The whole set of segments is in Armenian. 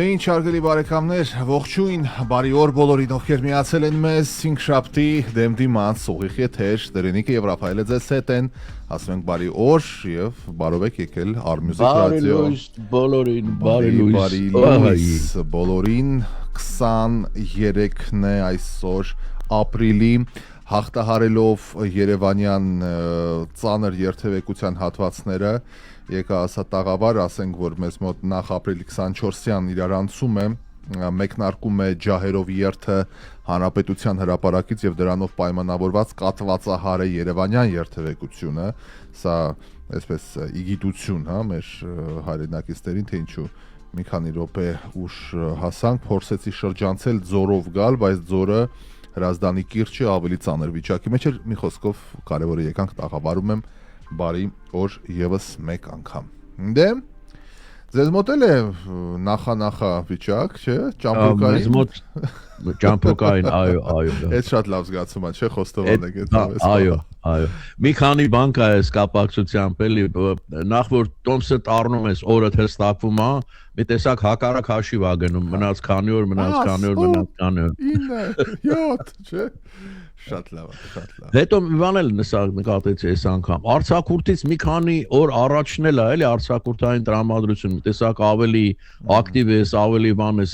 Ինչ արգելի բարեկամներ, ողջույն, բարի օր բոլորին, ովքեր միացել են մեզ 5 շաբթի դեմդի մանց ուղիղ եթեր, Դերենիկը եւ Ռաֆայելը ձեզ հետ են, ասում ենք բարի օր եւ բարով եք եկել Արմյուզիկ ռադիո։ Բոլորին, բարի լույս բոլորին, 23-ն է այսօր ապրիլի, հաղթահարելով Երևանյան ծանր երթևեկության հատվածները, եկա ասա տաղավար, ասենք, որ մեզ մոտ նախ ապրիլի 24-յան իրարանցում է, մեկնարկում է ջահերով երթը հանրապետության հրապարակից եւ դրանով պայմանավորված կատվածահար է Երևանյան երթևեկությունը, սա այսպես իգիտություն, հա, մեր հայրենակիցներին, թե ինչու մի քանի րոպե ուշ հասանք, փորձեցի շրջանցել ձորով գալ, բայց ձորը Հրազդանի կիրճը ավելի ծանր վիճակի մեջ էր, մի խոսքով կարևորը եկանք տաղավարում եմ բարի օր եւս մեկ անգամ։ Դե ձեզ մոտ է նախա վիճակ, չէ՞, ճամփորդային։ Մեզ մոտ ճամփորդային, այո։ Այդ շատ լավ զգացում է, չէ՞, խոստովան եք այդպես։ Այո։ Մի քանի բան կա այս կապակցությամբ, էլի, նախ որ տոմսը տառնում ես, օրը հստակվում է, մի տեսակ հակառակ հաշիվ ա գնում, մնաց քանի օր։ 9, 7, չէ՞։ Շատ լավ։ Հետո մի բան էլ նկատեցի այս անգամ։ Արցախուրդից մի քանի օր առաջն էլ է, էլի արցախուրդային տրամադրություն, տեսակ ավելի ակտիվ ես, ավելի բան ես,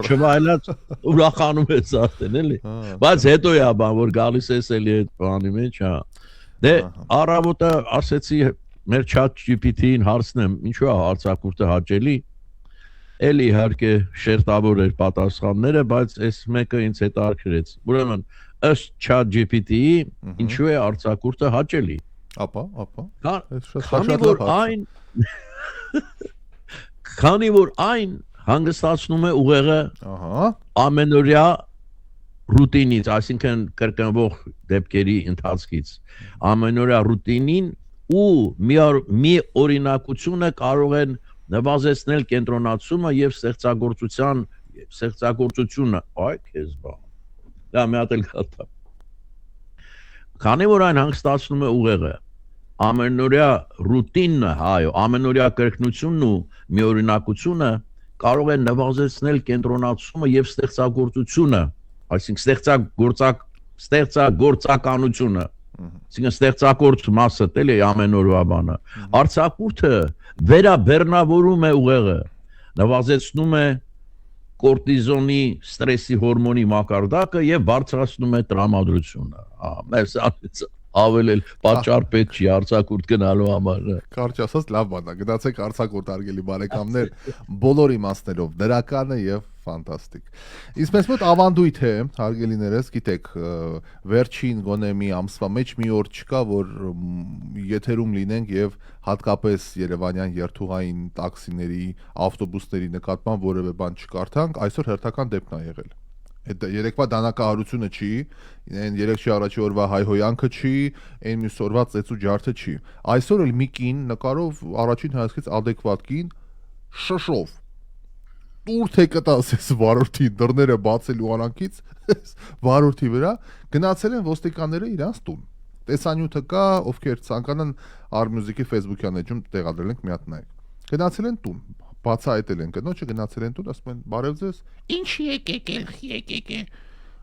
չվայլած ուրախանում ես արդեն, էլի։ Բայց հետո է բան, որ գալիս ես էլի այդ բանի մեջ, հա։ Դե առավոտը ասեցի մեր chat GPT-ին հարցնեմ, ինչու է արցախուրդը հաճելի։ Էլի իհարկե շերտավոր էր պատասխանները, բայց այս մեկը ինձ հետաքրքրեց։ Ուրեմն ըստ chat GPT-ի ինչու է արցախուրդը հաճելի։ Ապա։ Քանի որ այն հանգստացնում է ուղեղը ամենօրյա ռուտինից, այսինքն կրկնվող դեպքերի ընթացքից, ամենօրյա ռուտինին ու մի օրինակությունը կարող են նվազեցնել կենտրոնացումը եւ ստեղծագործությունը, այ քեզ բան։ Դա մի հատ էլ կատա։ Քանի որ այն հանգստացնում է ուղեղը, ամենօրյա ռուտինը, այո, ամենօրյա կրկնությունն ու միօրինակությունը կարող են նվազեցնել կենտրոնացումը եւ ստեղծագործությունը, այսինքն ստեղծագործականությունը, այսինքն ստեղծագործ մասը տել է ամենօրյա բանը։ Արցախուրդը վերաբեռնավորում է ուղեղը, նվազեցնում է կորտիզոնի ստրեսի հորմոնի մակարդակը եւ բարձրացնում է տրամադրությունը։ Մեզ ավելի պատճառ պետք չի արցախուրդ գնալու համար։ Կարճ ասած լավ բան է, գնացեք արցախուրդ արգելի բարեկամներ, բոլոր իմաստներով դրականը եւ ֆանտաստիկ։ Իսկ մեզ մոտ ավանդույթ է, հարգելիներս, գիտեք, վերջին գոնե մի ամսվա մեջ մի օր չկա, որ եթերում լինենք եւ հատկապես Երևանյան երթուղային տաքսիների, ավտոբուսների նկատմամբ որևէ բան չկարդանք, այսօր հերթական դեպքն է եղել։ Այդ երեկվա դանակահարությունը չի, այն 3-ի առաջի օրվա հայհոյանքը չի, այն մյուս օրվա ծեծու ջարդը չի։ Այսօր էլ մի կին նկարով առաջին հայացքից adekvat կին շշով տուր թե կտաս ես վարորդի դռները բացելու արանքից վարորդի վրա գնացել են ոստիկանները իրանց տուն։ Տեսանյութը կա, ովքեր ցանկանան Արմյուզիկի Facebook-յան էջում տեղադրել ենք մի հատ նայեք։ Գնացել են տուն, բացահայտել են կնոջը, գնացել են տուն, ասում են բարև ձեզ, ինչ եկեք։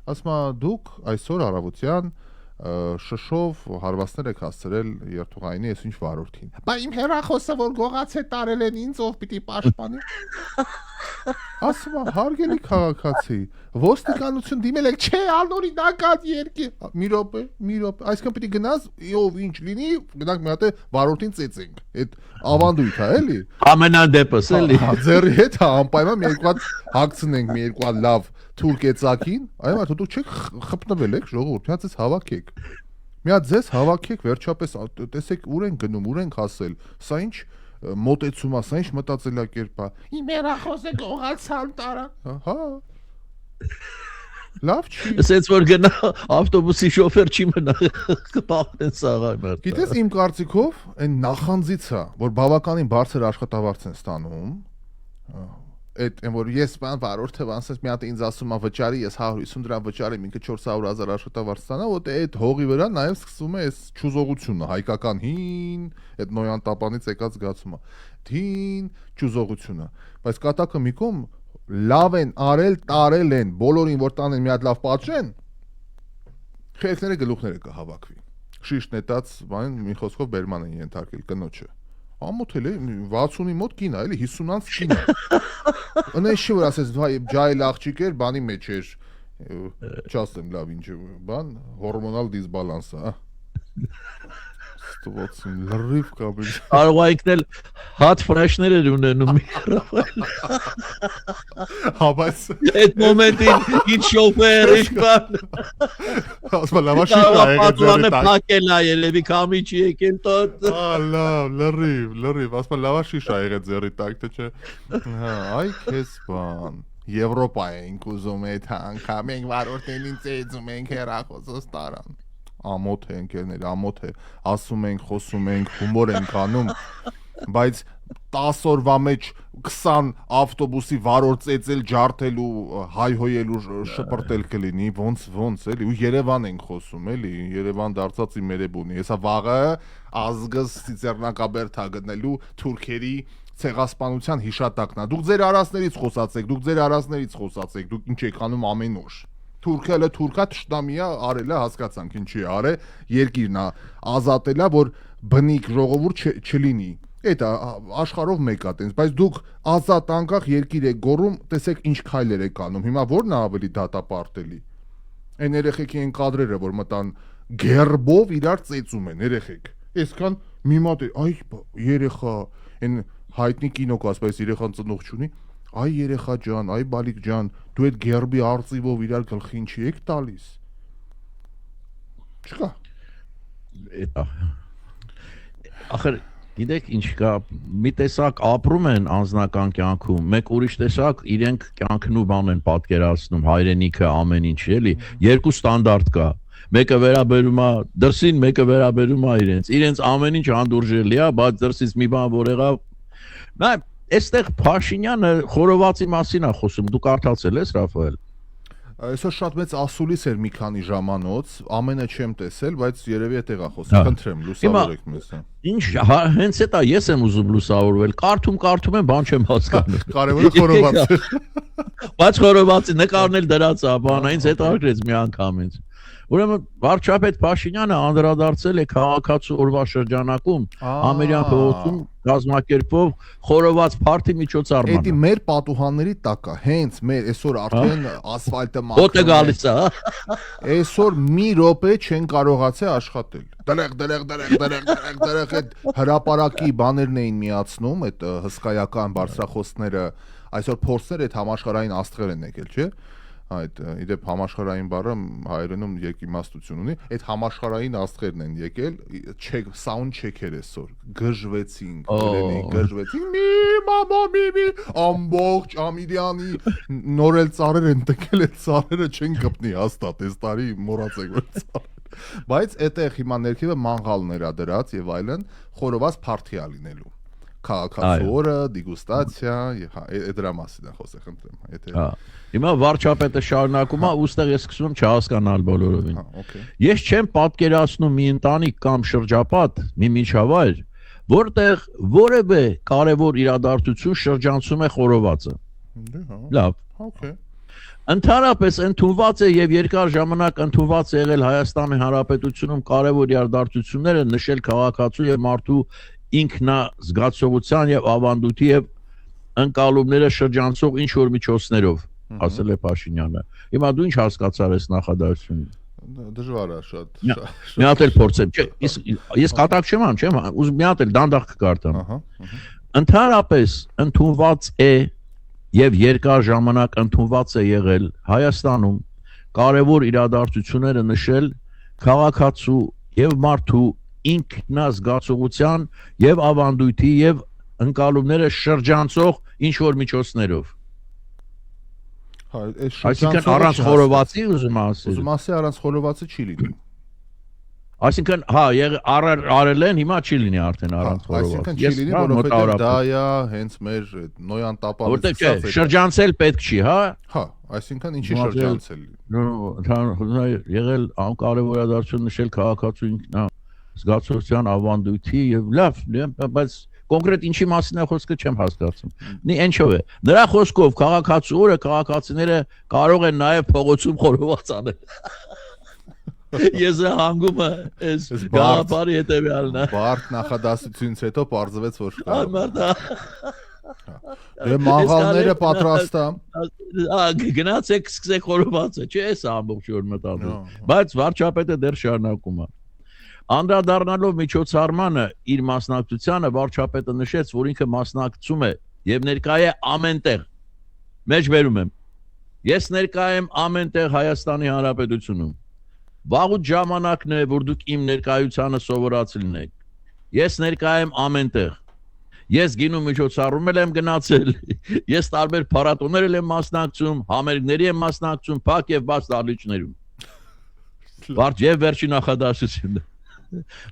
Ասում են դուք այսօր առավոտյան շշով հարվածներ եք հասցրել երթուղայինի ես ինչ վարորդին։ Բա իմ հեռախոսը որ գողաց է տարել են ինձ ով պիտի պաշտպանի։ Ասում են հարգելի քաղաքացի, ոստիկանություն դիմել եք, չէ, անօրինական երկիր։ Մի րոպե, այսինքն պիտի գնաս, ով ինչ լինի, գնանք մի հատ է վարորդին ծեծենք։ Այդ ավանդույթ է, էլի։ Ամենադեպս էլի։ Ձերի հետ անպայման մի երկու հատ հագցնենք, մի երկու հատ լավ թուր կեցակին, այո, դուք չեք խփնվել եք ժողովուրդ, մի հատ ձեզ հավաքեք։ Մի հատ ձեզ հավաքեք, վերջապես տեսեք ուր են գնում, ուր են հասել։ Սա ինչ մոտեցում է, սա ինչ մտածելակերպ է։ Իմ հեռախոսը գողացան տարա։ Հա։ Լավ չի։ Ասեց որ գնա ավտոբուսի շոֆեր չի մնա կփախնեն սաղայ։ Գիտես իմ կարծիքով այն նախանձից է, որ բավականին բարձր աշխատավարձ են ստանում։ այդ որ ես բան վարորդ եմ ասես մի հատ ինձ ասում է վճարի ես 150 դրամ վճարեմ ինքը 400,000 աշխատավարձ ստանա ոտ այդ հողի վրա նաև սկսում է այս ճուզողությունը հայկական հին այդ նոյան տապանից եկած զգացումը հին ճուզողությունը բայց կատակը մի կողմ լավ են արել տարել են բոլորին որ տանեն մի հատ լավ պատժեն խելքները գլուխները կհավաքվի շիշտ նետած բան մի խոսքով բերման են ենթարկել կնոջը Ամոթել է 60-ի մոտ կին է, էլի 50-անց կին է։ Անես չի որ ասես ջայլ աղջիկ էր, բանի մեջ էր։ Չասեմ լավ ինչ բան, հորմոնալ դիսբալանս է, հա։ Ստվոցին լրիվ կապել։ Կարող այքնել hot flash-ներ ունենում միքրոֆոն։ Հա, բայց այդ մոմենտին ինչ շոֆեր ինչ բան։ Ասма լավ շիտ է եկել ձերի տակ։ Փակել է ելևի կամի չի եկել տոտ։ Լավ, լրիվ, ասма լավ շիշ է եկել ձերի տակ, թե չէ։ Հա, այ քեզ բան։ Եվրոպա ենք ուզում այդ անգամ ենք վարորդներին ծեծում ենք հերախոսս տարան։ Ամոթ է ընկերներ, ամոթ է, ասում ենք, խոսում ենք, հումոր ենք անում, բայց 10 օրվա մեջ 20 ավտոբուսի վարորդ ծեծել, ջարդելու, հայհոյելու, շպրտել կլինի, ոնց էլի, ու Երևան ենք խոսում, էլի, Երևան դարձած իմ երևունի, հեսա վաղը ազգս Ծիծեռնակաբերդ գտնելու թուրքերի ցեղասպանության հիշատակն է։ Դուք ձեր արասներից խոսացեք, դուք ինչ եք անում ամեն օր։ Թուրքելը թուրքա տշտամիա արելա հասկացանք ինչի արե երկիրն է ազատելա որ բնիկ ժողովուրդ չլինի այդ աշխարհով մեկա տենց բայց դուք ազատ անկախ երկիր եք գոռում տեսեք ինչ քայլեր եք անում հիմա ո՞րն է ավելի դատապարտելի այն երեխեքի են կադրերը որ մտան գերբով իրար ծեծում են երեխեք այսքան մի մոտ այ երեխա այն հայտնի կինո կա ասես երեխան ծնող չունի Այ երեխա ջան, այ բալիկ ջան, դու այդ գերբի արծիվով իրար գլխին չի եք տալիս։ Չկա։ Ախր գիտեք ինչ կա, մի տեսակ ապրում են անձնական կյանքում, մեկ ուրիշ տեսակ իրենք կյանքն ու բան են պատկերացնում, հայրենիքը ամեն ինչ էլի, երկու ստանդարտ կա։ Մեկը վերաբերում է դրսին, մեկը վերաբերում է իրենց ամեն ինչ անդուրժելի է, բայց դրսից մի բան որ եղավ, նա Այստեղ Փաշինյանը խորովածի մասին է խոսում, դու կարդացել ես Ռաֆայել։ Այսօր շատ մեծ ասուլիս էր մի քանի ժամանոց, ամենը չեմ տեսել, բայց երևի այդտեղ է խոսում, խնդրեմ, լուսավորեք մեզ։ Ինչ, հենց էտա ես եմ ուզում լուսավորվել, կարդում եմ, բան չեմ հասկանում։ Կարևորը խորովածը։ Բայց խորովածի նկարն էլ դրած է, բանը ինձ հետաքրքրեց մի անգամ ինձ։ Ուրեմն վարչապետ Փաշինյանը անդրադարձել է քաղաքացու օրվա շրջանակում ամերիկյան փողոցում կազմակերպով խորոված փարթի միջոցառմանը։ Էդի մեր պատուհանների տակ է, հենց մեր այսօր արդեն ասֆալտը մաքրում։ Ո՞տ է գալիս է, հա։ Այսօր մի րոպե չեն կարողացել աշխատել։ Դրեղ այդ հրապարակի բաներն էին միացնում, այդ հսկայական բարձրախոսները, այսօր փորձներ այդ համաշխարհային աստղեր են եկել, չէ՞։ Այդ իդեպ համաշխարհային բառը հայերենում եկիմաստություն ունի, այդ համաշխարհային աստղերն են եկել, sound check-եր այսօր գժվեցինք, մի ամբողջ ամիրյանի նորել ծառեր են տկել, այդ ծառերը չեն գտնի հաստատ, այս տարի մոռացեք որ ծառ բայց այդտեղ հիմա ներքևը մանգալներ ա դրած եւ այլն, խորոված փարթի ա լինելու քաղաքացու օրը, դիգուստացիա, դրա մասին է խոսքը, խնդրեմ, եթե Հիմա վարչապետը շարունակում է, ուստեղ ես սկսում չհասկանալ բոլորովին։ Ես չեմ պատկերացնում մի ընտանիք կամ շրջապատ, մի միջավայր, որտեղ որևէ կարևոր իրադարձություն շրջանցում է խորովածը։ Լավ։ Ընդհանրապես ընդունված է եւ երկար ժամանակ ընդունված է եղել Հայաստանի Հանրապետությունում կարևոր իրադարձությունները նշել քաղաքացու եւ մարդու ինքնազգացողության եւ ավանդույթի եւ ընկալումները շրջանցող ինչ որ միջոցներով, ասել է Փաշինյանը։ Հիմա դու ինչ հասկացար ես նախադասությունից։ Դժվար է շատ։ Մի հատ էլ փորձեմ։ Ես կատակ չեմ անում, չեմ, ուզում մի հատ էլ դանդաղ կկարտամ։ Ընդհանրապես ընդունված է եւ երկար ժամանակ ընդունված է եղել Հայաստանում կարևոր իրադարձությունները նշել քաղաքացու եւ մարդու ինքնազգացողության եւ ավանդույթի եւ ընկալումները շրջանցող ինչ որ միջոցներով։ Այսինքն առանց խորովածի ուզում ասել։ Ուզում ասել առանց խորովածի չի լինի։ Այսինքն, հա, արել են, հիմա չի լինի արդեն առանց խորոված։ Այսինքն չի լինի, որովհետև դա է հենց մեր նոյան տապալից։ Որտեղ շրջանցել պետք չի, հա։ Հա, այսինքն ինչի շրջանցել։ Եղել անկարևորադարձություն նշել քաղաքացու զգացողության ավանդույթի եւ լավ, բայց կոնկրետ ինչի մասին է խոսքը չեմ հասկացում։ Ինչով է։ Նրա խոսքով քաղաքացու օրը քաղաքացիները կարող են նաեւ փողոցում խորոված անել։ Ես հանգումը այս գաղափարի հետևյալն է։ Բարդ նախադասությունից հետո պարզվեց որ կարող։ Դե մաղալները պատրաստ է։ Գնացեք սկսեք խորովածը, չէ՞ էս ամբողջ օր մտածում։ Բայց վարչապետը դեռ շարունակում է։ Անդրադառնալով միջոցառմանը իր մասնակցությանը վարչապետը նշեց, որ ինքը մասնակցում է եւ ներկայ է ամենտեղ։ Մեջբերում եմ։ Ես ներկայ եմ ամենտեղ Հայաստանի Հանրապետությունում։ Վաղուց ժամանակն է, որ դուք իմ ներկայությանը սովորացել եք։ Ես ներկայ եմ ամենտեղ։ Ես գինու միջոցառում եմ գնացել։ Ես տարբեր փառատոներ եմ մասնակցում, համերգների եմ մասնակցում, փակ եւ բաց դահլիճներում։ Վարչ եւ վերջին նախադասությունը։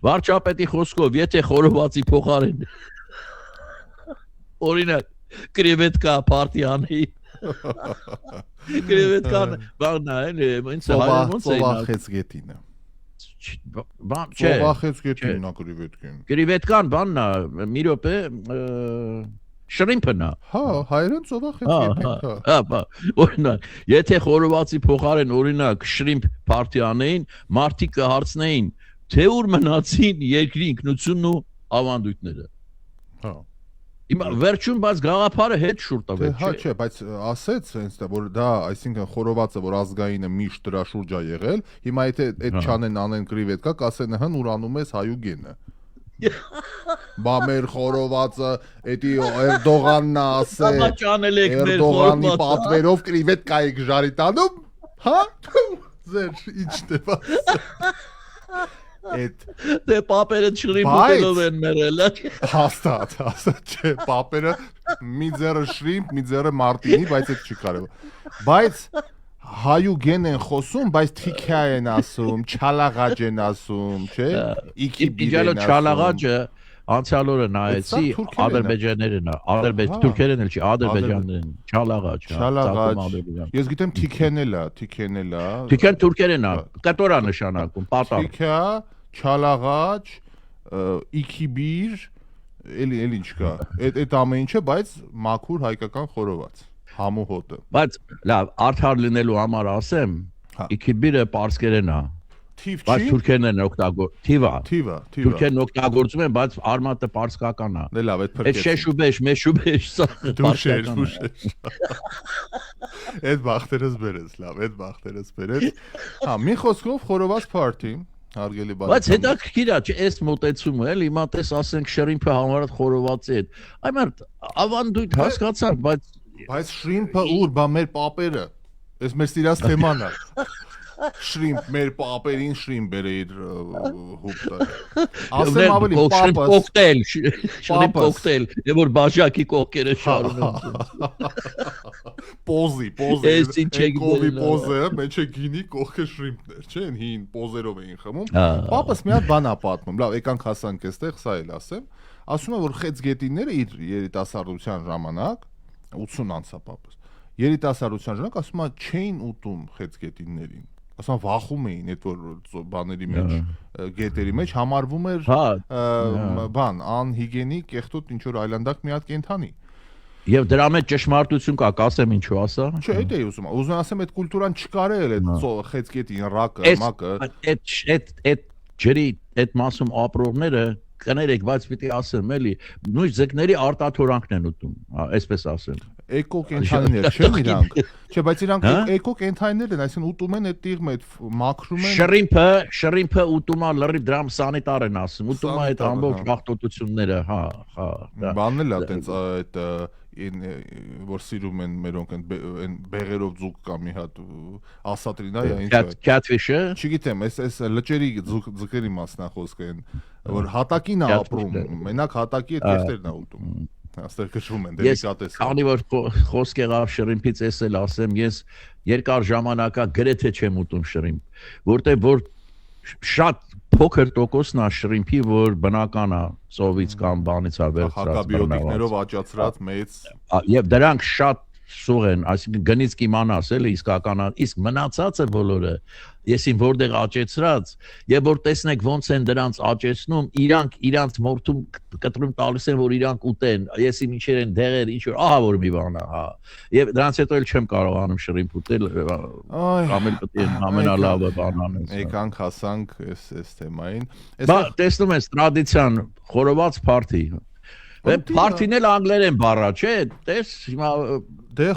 Վարչապետի խոսքով, եթե խորովածի փոխարեն օրինակ կրևետկա պարտիանի Կրևետկան բանն է, ինձ հայերենից է։ Ծովախեց գետինը։ Բան չէ։ Ծովախեց գետինն է կրևետկան։ Կրևետկան բանն է, մի րոպե, շրիմփն է։ Հա, հայերեն ծովախեց գետին։ Հա, օրինակ, եթե խորովածի փոխարեն օրինակ շրիմփ պարտիանեին, մարդիկ կհարցնեին, թե ուր մնացին երկրի ինքնությունն ու ավանդույթները։ Հա։ Հիմա վերջում բայց գաղափարը հետ շուր տվեց, չէ։ Հա, չէ, բայց ասեց հենց դա որ դա, այսինքն խորովածը, որ ազգայինը միշտ դրա շուրջ է եղել, հիմա եթե այդ չանեն անեն կրիվետկա, կասեն հն ուրանում ես հայուգենը։ Բա մեր խորովածը, էդի Էրդողանն է ասել։ Էրդողանի պատվերով կրիվետկա եք ժարի տանում, հա? Ձեր ի՞նչն է բացը։ Դե պապերը շրիմփով են մերել։ Հաստատ չէ, պապերը մի ձեռը շրիմփ, մի ձեռը մարտինի, բայց այդ չի կարևոր։ Բայց հայուգեն են խոսում, բայց թիքա են ասում, չալաղաջ են ասում, չէ՞։ Իջալո չալաղաջը անցյալ օրը նայեցի ադրբեջաներն է, թուրքերեն էլ չի, ադրբեջաններն, չալաղաջ, Չալաղաջ։ Ես գիտեմ թիքեն էլ է։ Թիքեն թուրքերեն է, կտորա նշանակում, պատար։ Թիքա, չալաղաջ, իքիբիր, էլի ինչ կա։ Այդ ամեն ինչը, բայց մաքուր հայկական խորոված, համու հոտը։ Բայց լավ, արդար լինելու համար ասեմ, իքիբիրը պարսկերեն է։ Թիվ չի։ Բայց թուրքերն են օգտագործում, թիվա։ Թիվա։ Թուրքերն օգտագործում են, բայց արմատը պարսկական է։ Դե լավ, այդ փրկեց։ Այդ շեշուբեշ, մեշուբեշ, սա դուշեր։ Այդ բախտերս բերես, լավ, այդ բախտերս բերես։ Հա, մի խոսքով խորոված party, հարգելի բարեկամ։ Բայց հետաքրքիր է, չէ՞, այս մոտեցումը էլի, հիմա տես ասենք շրիմփը համարած խորովածի հետ։ Այ մարդ ավանդույթ հասկացանք, բայց շրիմփը ուր, բա մեր պապերը։ Այս մեր սիրած թեման է։ Շրիմփ մեր պապերին շրիմփ բերեիր հուպտը։ Ասեմ ավելի պապը կոկտեյլ, շրիմփ կոկտեյլ, որ բաժակի կոկերը շարում են։ Պոզի, կովի պոզը, մեջ է գինի կողքը շրիմփներ, չէ՞, հին պոզերով էին խմում։ Պապս մի հատ բան է պատմում, լավ, եկանք հասանք այստեղ, սա էլ ասեմ։ Ասում է, որ խեցգետինները իր երիտասարդության ժամանակ 80 անցա պապս։ Երիտասարդության ժամանակ ասում է չէին ուտում խեցգետիններին։ Ասում վախում էին այդ որ բաների մեջ, գետերի մեջ համարվում էր բան, անհիգիենիկ, կեղտոտ ինչ որ այլանդակ մի հատ կենթանի։ Եվ դրա մեջ ճշմարտություն կա, կասեմ ինչու ասա։ Չէ, դա էի ուզում։ Ուզում ասեմ այդ կուլտուրան չկարել այդ խեցգետին, ռակը, մակը։ Այդ ջրի այդ մասում ապրողները կներեք, բայց պիտի ասեմ, էլի, նույն ձկների արտաթորանքն են ուտում, այսպես ասեմ։ Էկո կենթանիներ չեն իրանք։ Չէ, բայց իրանք էկո կենթանիներ են, այսինքն ուտում են այդ տիղմը, այդ մաքրում են։ Շրիմփը ուտում է լրիվ դրամ սանիտար են ասում, ուտում է այդ ամբողջ աղտոտությունները, հա։ Բանն էլ է տենց այդ որ սիրում են մերոնք այն բեղերով ձուկ կա մի հատ ասատրին այ ինչ catfish-ը չգիտեմ այս լճերի ձկերի մասն է խոսքը այն որ հատակին է ապրում մենակ հատակի այդ կեղտերն է ուտում աստեղ քշվում են դելիկատես քանի որ խոսք եղավ շրիմփից էսել ասեմ ես երկար ժամանակա գրեթե չեմ ուտում շրիմփ որտեղ որ շատ փոքր տոկոսն է շրիմփի, որ բնական է սովից կամ բանից է վերցրած։ Հակաբիոտիկներով աճացրած մեծ Եվ դրանք շատ սուղ են, այսինքն գնից կիմանաս էլի իսկականա, իսկ մնացածը բոլորը եսին որտեղ աճեցրած, եւ որ տեսնեք ոնց են դրանց աճեցնում, իրանք մորթում կտրում տալիս են, որ իրանք ուտեն, եսի ինչեր են դեղեր, ինչ որ, ահա որ մի բան է, հա։ Եվ դրանց հետո էլ չեմ կարողանում շրիմփ ուտել, կամ էլ պետք է ամենալավը բանն անես։ Եկանք հասանք այս թեմային։ Բա տեսնում ես տրադիցիան խորոված party Party-ն էլ անգլերեն բառա, չէ՞։ Տես հիմա դե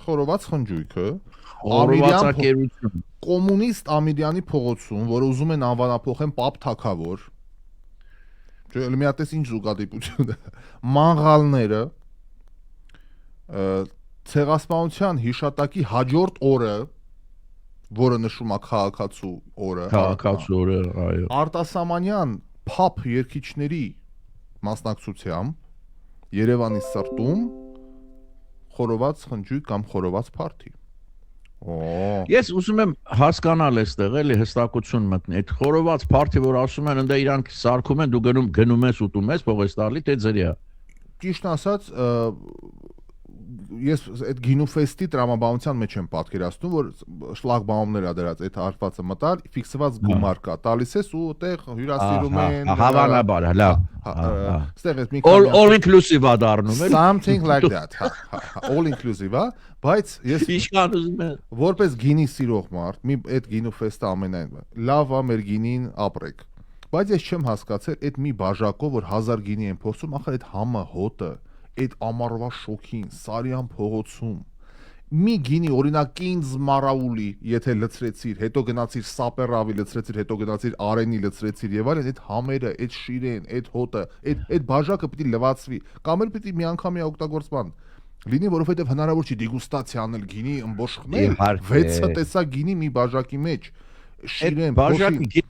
խորոված խնջույքը Ամիրյան կոմունիստ Ամիրյանի փողոցում, որ ուզում են անվանափոխեն Պապ Թագավոր։ Չէ, մի հատ էս ինչ զուգադիպություն է։ Մանգալները ցեղասպանության հիշատակի հաջորդ օրը, որը նշում է քաղաքացու օրը, այո։ Արտասամանյան փապ երգիչների մասնակցությամբ Երևանի սրտում խորոված խնջույք կամ խորոված party։ Ես ուզում եմ հասկանալ այստեղ էլի հստակություն մտնի։ Այդ խորոված party, որ ասում են, ընդ իրանք սարքում են, դու գնում ես ուտում ես, փողոստալի թե ձրիա։ Ճիշտ ասած, ես այդ գինուֆեստի տրամաբանության մեջ եմ պատկերացնում, որ շլագբաումներ ա դրած այդ հարկվածը մտալ, ֆիքսված գումար կա, տալիս ես ու այդտեղ հյուրասիրում են։ Հավանաբար, լավ։ Այստեղ էս մի all inclusive ա դառնում էլի։ Something like that, all inclusive, բայց ես Իշքան ուզում եմ որպես գինի սիրող մարդ, մի այդ գինուֆեստը ամենայն լավ ա մեր գինին ապրեք։ Բայց ես չեմ հասկացել այդ մի բաժակով, որ 1000 գինի են փոխում, ախր այդ համը հոտը այդ ամառվա շոքին Սարյան փողոցում մի գինի օրինակ ինձ մարաուլի եթե լցրեցիր, հետո գնացիր սապերավի լցրեցիր, հետո գնացիր արենի լցրեցիր եւ այլն, այդ համերը, այդ շիրեն, այդ հոտը, այդ բաժակը պիտի լվացվի, կամ էլ պիտի միանգամյա օգտագործման լինի, որովհետեւ հնարավոր չի դեգուստացիա անել գինի ըմբոշխնել 6 տեսակ գինի մի բաժակի մեջ շիրեն, բաժակի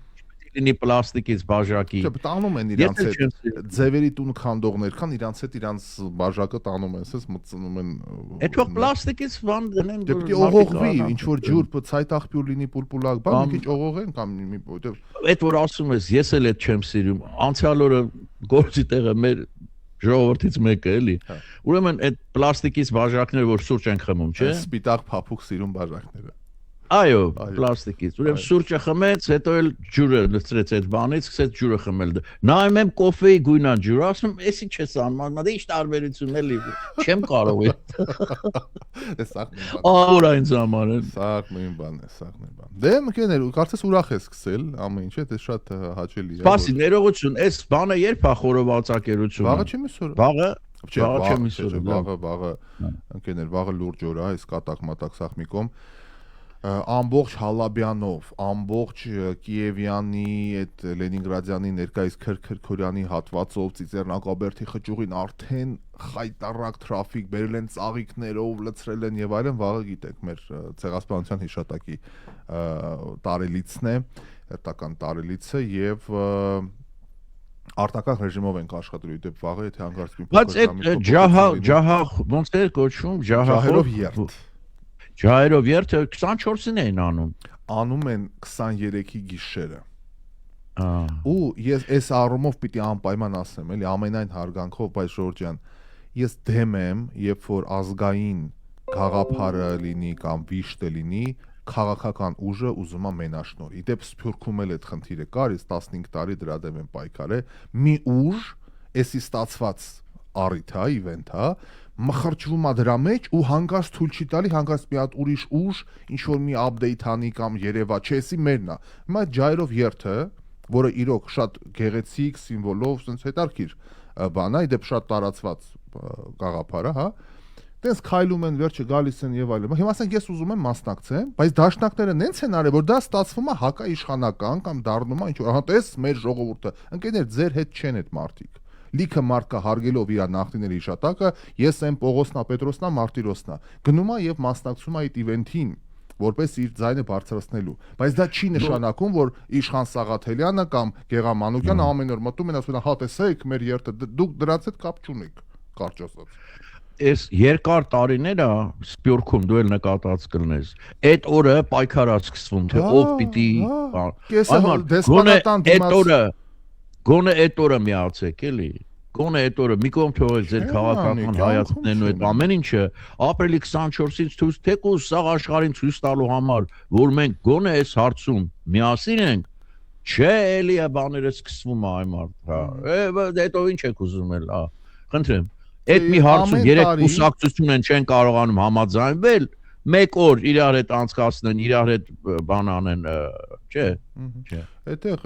լինի պլաստիկից բաժակի։ Չէ, տանում են իրանց հետ ձևերի տուն քանդողներ կան, իրանց հետ իրանց բաժակը տանում են, ասես մտցնում են։ Այդ թող պլաստիկից բան դնեն, որ պիտի օղողվի, ինչ որ ջուր, ցայտ աղբյուր լինի, պուլպուլակ, բան մի քիչ օղողեն կամ մի որտեվ այդ որ ասում ես, ես էլ այդ չեմ սիրում։ Անցյալ օրը գործի տեղը մեր ժողովրդից մեկը էլի։ Ուրեմն այդ պլաստիկից բաժակները, որ սուրճ են խմում, չէ՞։ Սպիտակ փափուկ սիրուն բաժակները։ Այո, պլաստիկից։ Ուրեմն սուրճը խմեց, հետո էլ ջուրը լցրեց այդ բանից, սկսեց ջուրը խմել։ Նայում եմ կոֆեի գույնա ջուրը, ասում եմ, «Էս ինչ է սանման, դե ինչ տարբերություն էլի»։ Չեմ կարող է։ Ահա այն ժամանակ է։ Սաղ նույն բանն է, սաղ նույն բան։ Դե մկեներ, կարծես ուրախ ես սկսել ամեն ինչը, դա շատ հաճելի է։ Սպասի, ներողություն, այս բանը երբ է խորովածակերությունը։ Վաղը չեմ իսօր։ Վաղը, ընկերներ, վաղը լուրջ օր է, այս կատակ-մատակ սաղ մի կողմ։ Ամբողջ Հալաբյանով, ամբողջ Կիևյանի, այդ Լենինգրադյանի ներկայիս Քրքորյանի հատվածով, Ծիծեռնակաբերդի խճուղին արդեն խայտարակ տրաֆիկ բերել են ծաղիկներով, լցրել են եւ այլն, վաղը գիտեք, մեր ցեղասպանության հիշատակի տարելիցն է, հերթական տարելիցը եւ արտակարգ ռեժիմով ենք աշխատելու, դեպ վաղը եթե հանգարցվի։ Բայց այդ ջահ ոնց է կոչվում, ջահերով երթ։ Ջահերով երթը 24-ին էին անում։ Անում են 23-ի գիշերը։ Ու ես այս առումով պիտի անպայման ասեմ, էլի ամենայն հարգանքով, բայց Ժորժ ջան, ես դեմ եմ, երբ որ ազգային գաղափարը լինի կամ վիշտը լինի, քաղաքական ուժը ուզում է մենաշնորհի։ Իդեպ Սփյուռքում էլ այդ խնդիրը կար, ես 15 տարի դրա դեմ եմ պայքարել։ Մի ուժ, էսի ստացված առիթ է, իվենթ է, մխրճվում է դրա մեջ ու հանգարց թույլ չի տալի, հանգարց մի հատ ուրիշ ուժ, ինչ որ մի update անի կամ երևա, չեսի մերն է։ Հիմա ջայրով երթը, որը իրոք շատ գեղեցիկ սիմվոլով, sense հետարքիր բան է, դեպ շատ տարածված գաղափարը, հա։ Տենց քայլում են, վերջը գալիս են եւ այլն։ Հիմա ասենք ես ուզում եմ մասնակցեմ, բայց դաշնակները նենց են արել, որ դա ստացվում է հակաիշխանական կամ դառնում է ինչ որ, ահա տես մեր ժողովուրդը։ Ընկերներ, ձեր հետ չեն այդ մարտիկ։ Լիքը մարդկա հարգելով իր նախնիների հիշատակը, ես եմ Պողոսնա, Պետրոսնա, Մարտիրոսնա, գնում է եւ մասնակցում է այդ իվենթին, որպես իր ձայնը բարձրացնելու, բայց դա չի նշանակում, որ Իշխան Սաղաթելյանը կամ Գեղամ Մանուկյանը ամեն օր մտնում են ասում են, հա տեսեք մեր երթը, դուք դրանց հետ կապ չունեք, կարճ ասած։ Այս երկար տարիները Սփյուռքում դու էլ նկատած կլնես։ Այդ օրը պայքարա սկսվում, թե ով պիտի գոնե այդ օրը միացեք էլի։ Գոնե այդ օրը մի կողմ թողեք ձեր քաղաքական հայացքներն ու այդ ամեն ինչը ապրիլի 24-ից ցույց թեկուզ սաղ աշխարհին ցույց տալու համար, որ մենք գոնե այս հարցում միասին ենք, չէ էլի է բաները սկսվում է այ մարդ, հա։ Հետո ինչ եք ուզում էլ, հա։ Խնդրեմ։ Այդ մի հարցում երեք կուսակցություն են չեն կարողանում համաձայնվել, մեկ օր իրար հետ անցկացնեն, իրար հետ բան անեն, չէ։ Այդտեղ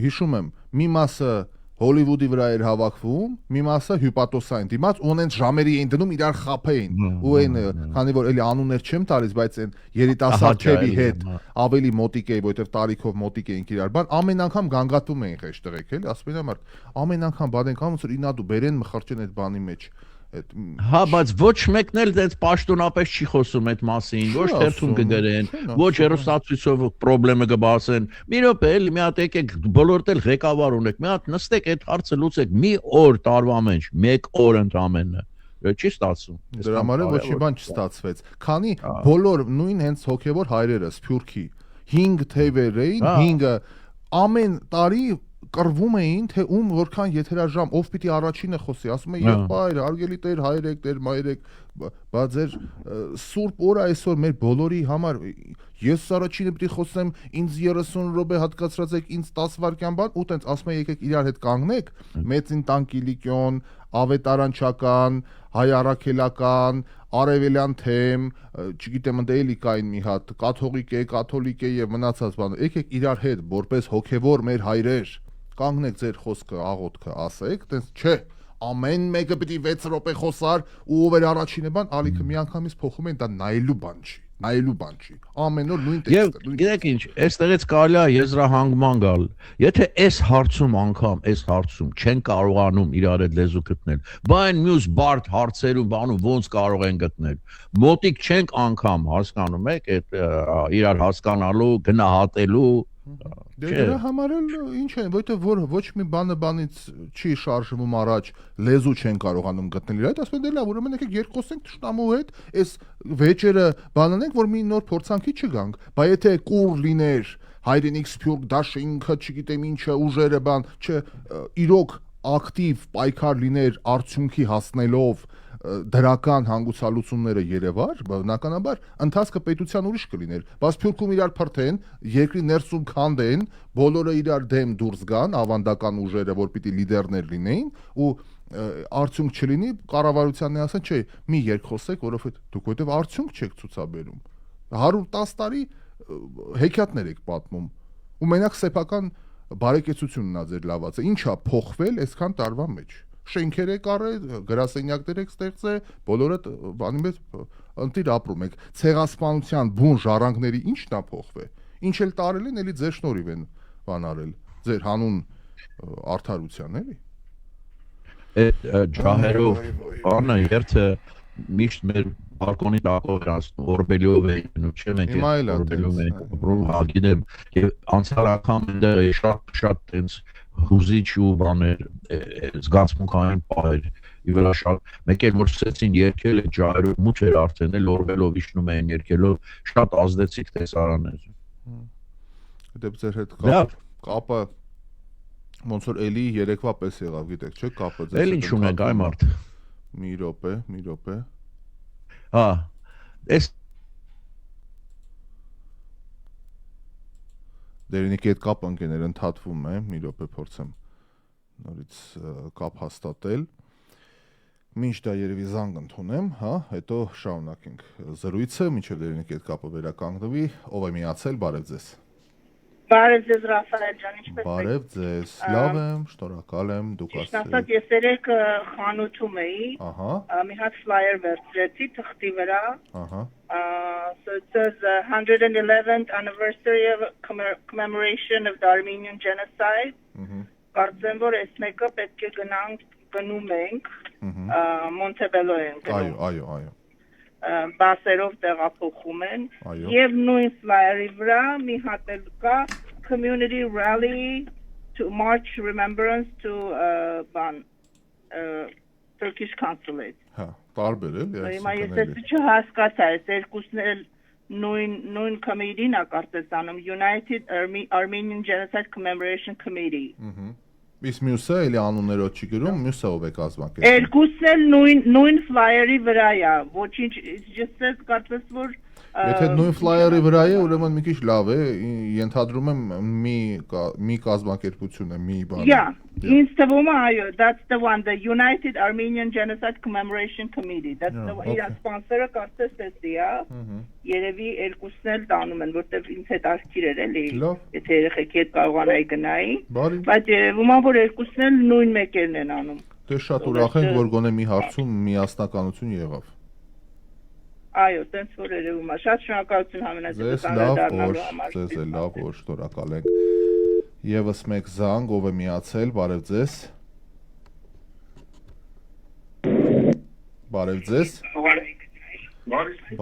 հիշում եմ, մի մասը Հոլիվուդի վրա էր հավաքվում, մի մասը հյուպատոսային դիմաց, ունենց ժամերի էին դնում իրար խափեին, ու այն, քանի որ էլի անուններ չեմ տալիս, բայց այն երիտասարդ քեվի հետ ավելի մոտիկ էի, որովհետև տարիքով մոտիկ էինք իրար, բան ամեն անգամ գանգատվում էին խեշտեղեք, էլի, ասում են մարդ, ամեն անգամ բանենք անում, որ ինա դու բերեն մխրճեն այդ բանի մեջ։ Հա, բայց ոչ մեկն էլ դες պաշտոնապես չի խոսում այդ մասին, ոչ թերթում կգրեն, ոչ հերոստացույցով խնդրեմը կբացեն։ Մի րոպե, էլի մի հատ եկեք բոլորդ էլ ղեկավար ունեք, մի հատ նստեք այդ հարցը լուծեք, մի օր տարվա մեջ, մեկ օր ընդամենը։ Չի ստացվում։ Դրա համար ոչ մի բան չստացվեց։ Քանի բոլոր նույն հենց հոգևոր հայրերը Սփյուռքի 5 թևեր էին, 5-ը ամեն տարի կռվում էին, թե ում որքան եթերաժամ, ով պիտի առաջինը խոսի, ասում են եղբայր, հարգելի տեր հայրեք, տեր մայրեք, բա ձեր սուրբ օրը այսօր մեր բոլորի համար, ես առաջինը պիտի խոսեմ, ինձ 30 րոպե հատկացրած եք, ինձ 10 վայրկյան բան, ու տենց ասում են եկեք իրար հետ կանգնեք, մեծին տան Կիլիկիոն, ավետարանչական, հայ առաքելական, արևելյան թեմ, չգիտեմ ընդ էլի կային մի հատ, կաթոլիկ է եւ մնացած բանը, եկեք իրար հետ, որպես հոգևոր մեր հայրեր կանգնեք ձեր խոսքը, աղոթքը ասեք, տենց չէ, ամեն մեկը պիտի 6 րոպե խոսար ու ով էր առաջինը բան, ալիքը միանգամից փոխում են, դա նայելու բան չի, ամեն օր նույն տեքստը։ Եվ գիտեք ինչ, այստեղից կարելի է եզրահանգման գալ, եթե այս հարցում չեն կարողանում իրար հետ լեզու գտնել, բան մյուս բարդ հարցերում բանում ոնց կարող են գտնել, մոտիկ չենք անգամ հասկանում եք այդ իրար հասկանալու, գնահատելու։ Դրա համար էլ ինչ է, որովհետև ոչ մի բանը բանից չի շարժվում առաջ, լեզու չեն կարողանում գտնել իր այդ, ասում են լավ, ուրեմն եկեք երկխոսենք թշնամու հետ, այս վեճերը բանանենք, որ մի նոր փորձանքի չգանք, բայց եթե կուր լիներ, հայրենիք Սփյուռք, դաշինքը, չգիտեմ ինչը, ուժերը բան, իրոք ակտիվ պայքար լիներ արդյունքի հասնելով դրական հանգուցալուծումները Երևար, բնականաբար ընթացքը պետության ուրիշ կլիներ, բայց Սփյուռքում իրար փրթեն, երկրի ներսում քանդեն, բոլորը իրար դեմ դուրս գան, ավանդական ուժերը, որ պիտի լիդերներ լինեին, ու արդյունք չլինի, կառավարությանն ասեն, չէ, մի երկխոսեք, որովհետև արդյունք չեք ցուցաբերում։ 110 տարի հեքիաթներ եք պատմում, ու մենակ սեփական բարեկեցությունն ա ձեր լավացը, ինչա փոխվել այսքան տարվա մեջ։ Շենքեր եք առել, գրասենյակներ եք ստեղծել, բոլորը բանի մեջ ընտիր ապրում եք։ Ցեղասպանության բուն ժառանգների ի՞նչն է փոխվել։ Ինչ էլ տարել են, էլի ձեր շնորհիվ են բան արել։ Ձեր հանուն արդարության, էլի։ Այդ ջահերով բանը երթը միշտ մեր բալկոնի տակով ասում օրբելիով էին, չէ՞ մենք օրբելիով ենք ապրում, հագինեմ եւ անցյալ անգամ դեռ շատ տենց հուզիչ ու բաներ զգացմունքային պահեր ի վրա շատ մեկ էլ որ սկսեցին երգել այդ ջահերով մուչ էր արդեն էլ օրբելով իջնում էին երգելով շատ ազդեցիկ տեսարաններ։ Դեպ ձեր հետ կապը ոնց որ էլի երեկվա պես եղավ, գիտեք, չէ՞ կապը ձեզ հետ։ Էլ ինչ ունենք այ մարդ։ Մի րոպե։ Հա, այս Դերինիկի հետ կապ ընկերներ ընդհատվում է, մի րոպե փորձեմ նորից կապ հաստատել։ Մինչ դա երևի զանգ ընդունեմ, հա, հետո շարունակենք զրույցը, մինչև Դերինիկի հետ կապը վերականգնվի, ով է միացել, բարև ձեզ։ Բարև ձեզ Ռաֆայել ջան, ինչպե՞ս եք։ Բարև ձեզ, լավ եմ, շնորհակալ եմ, դուք ասեք։ Ասած ես երեք խանութում էի, մի հատ ֆլայեր վերցրեցի թղթի վրա, so it says 111th anniversary of commemoration of the Armenian genocide, կարծեմ որ այս մեկը պետք է գնում ենք, Montebello ենք գնում։ Այո։ Բասերով տեղափոխում են եւ նույն ֆլայերի վրա մի հատ էլ կա community rally to march remembrance to Turkish consulate Տարբեր է, Հիմա ես էս չհասկացա, այս երկուսն էլ նույն committee-ն է կարծես անում, United Armenian Genocide Commemoration Committee։ Իսկ մյուսը էլի անուններով չի գրում, մյուսը ով է կազմակերպում։ Երկուսն էլ նույն flyer-ի վրա է, ոչինչ just says կարծես որ Եթե նույն flyer-ի վրա է, ուրեմն մի քիչ լավ է, ենթադրում եմ մի կազմակերպություն է, մի բան։ Yeah, ինձ թվում է այո, that's the one, the United Armenian Genocide Commemoration Committee, that's the one, իր sponsor-ը կարծես էսի է, երևի երկուսն էլ տանում են, որտեղ ինձ հետ արկիր էր էլի, եթե երեխեքի հետ կարողանայի գնայի, բայց երևում է, որ երկուսն էլ նույն մեկերն են անում։ Դե շատ ուրախ ենք, որ գոնե մի հարցում միասնականություն եղավ։ Այո, տենց որ երևում է, շատ շնորհակալություն համենայնիվ անդրադառնալու համար։ Ձեզ էլ լավ, որ շնորհակալ ենք։ Եվս մեկ զանգ, ով է միացել, բարև ձեզ։ Բարև ձեզ։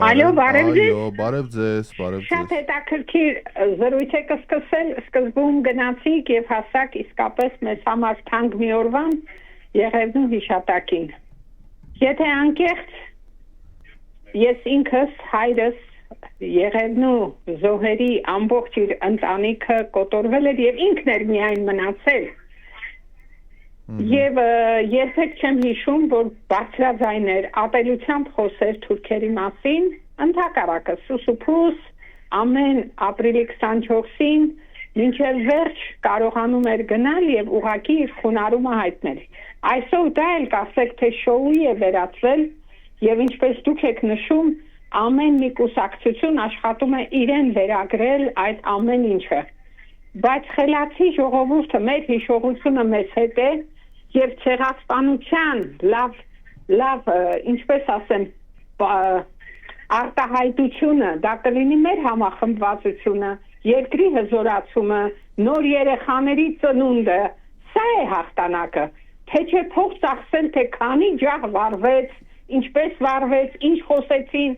Ալո, բարև ձեզ։ Այո, բարև ձեզ, բարև ձեզ։ Շատ հետաքրքիր զրույց եք սկսել, սկզբում գնացիք եւ հասակ իսկապես մեզ համար թանկ մի օրվան Եղևնու հիշատակին։ Եթե անկեղծ Ես ինքս հայրս Եղևնու զոհերի ամբողջ իր ընտանիքը կոտորվել էր եւ ինքն էր միայն մնացել։ Եվ երբեք չեմ հիշում, որ բարձրաձայներ ատելությամբ խոսեր թուրքերի մասին, ընդհակառակը սուսուփուս ամեն ապրիլի 24-ին մինչև վերջ կարողանում էր գնալ եւ ուղղակի իր խոնարհումը հայտնել։ Այսօր դա էլ կասեք թե շոուի է վերածվել Եվ ինչպես դուք եք նշում, ամեն մի կուսակցություն աշխատում է իրեն վերագրել այդ ամեն ինչը։ Բայց խելացի ժողովուրդը մեր հիշողությունը մեզ հետ է եւ ցեղասպանության լավ, ինչպես ասեմ, արտահայտությունը, դա կլինի մեր համախմբվածությունը, երկրի հզորացումը, նոր երեխաների ծնունդը, սա է հաղթանակը։ Թե չէ փող ծախսել, թե քանի ջահ վառվեց Ինչպես վարվեց, ինչ խոսեցին,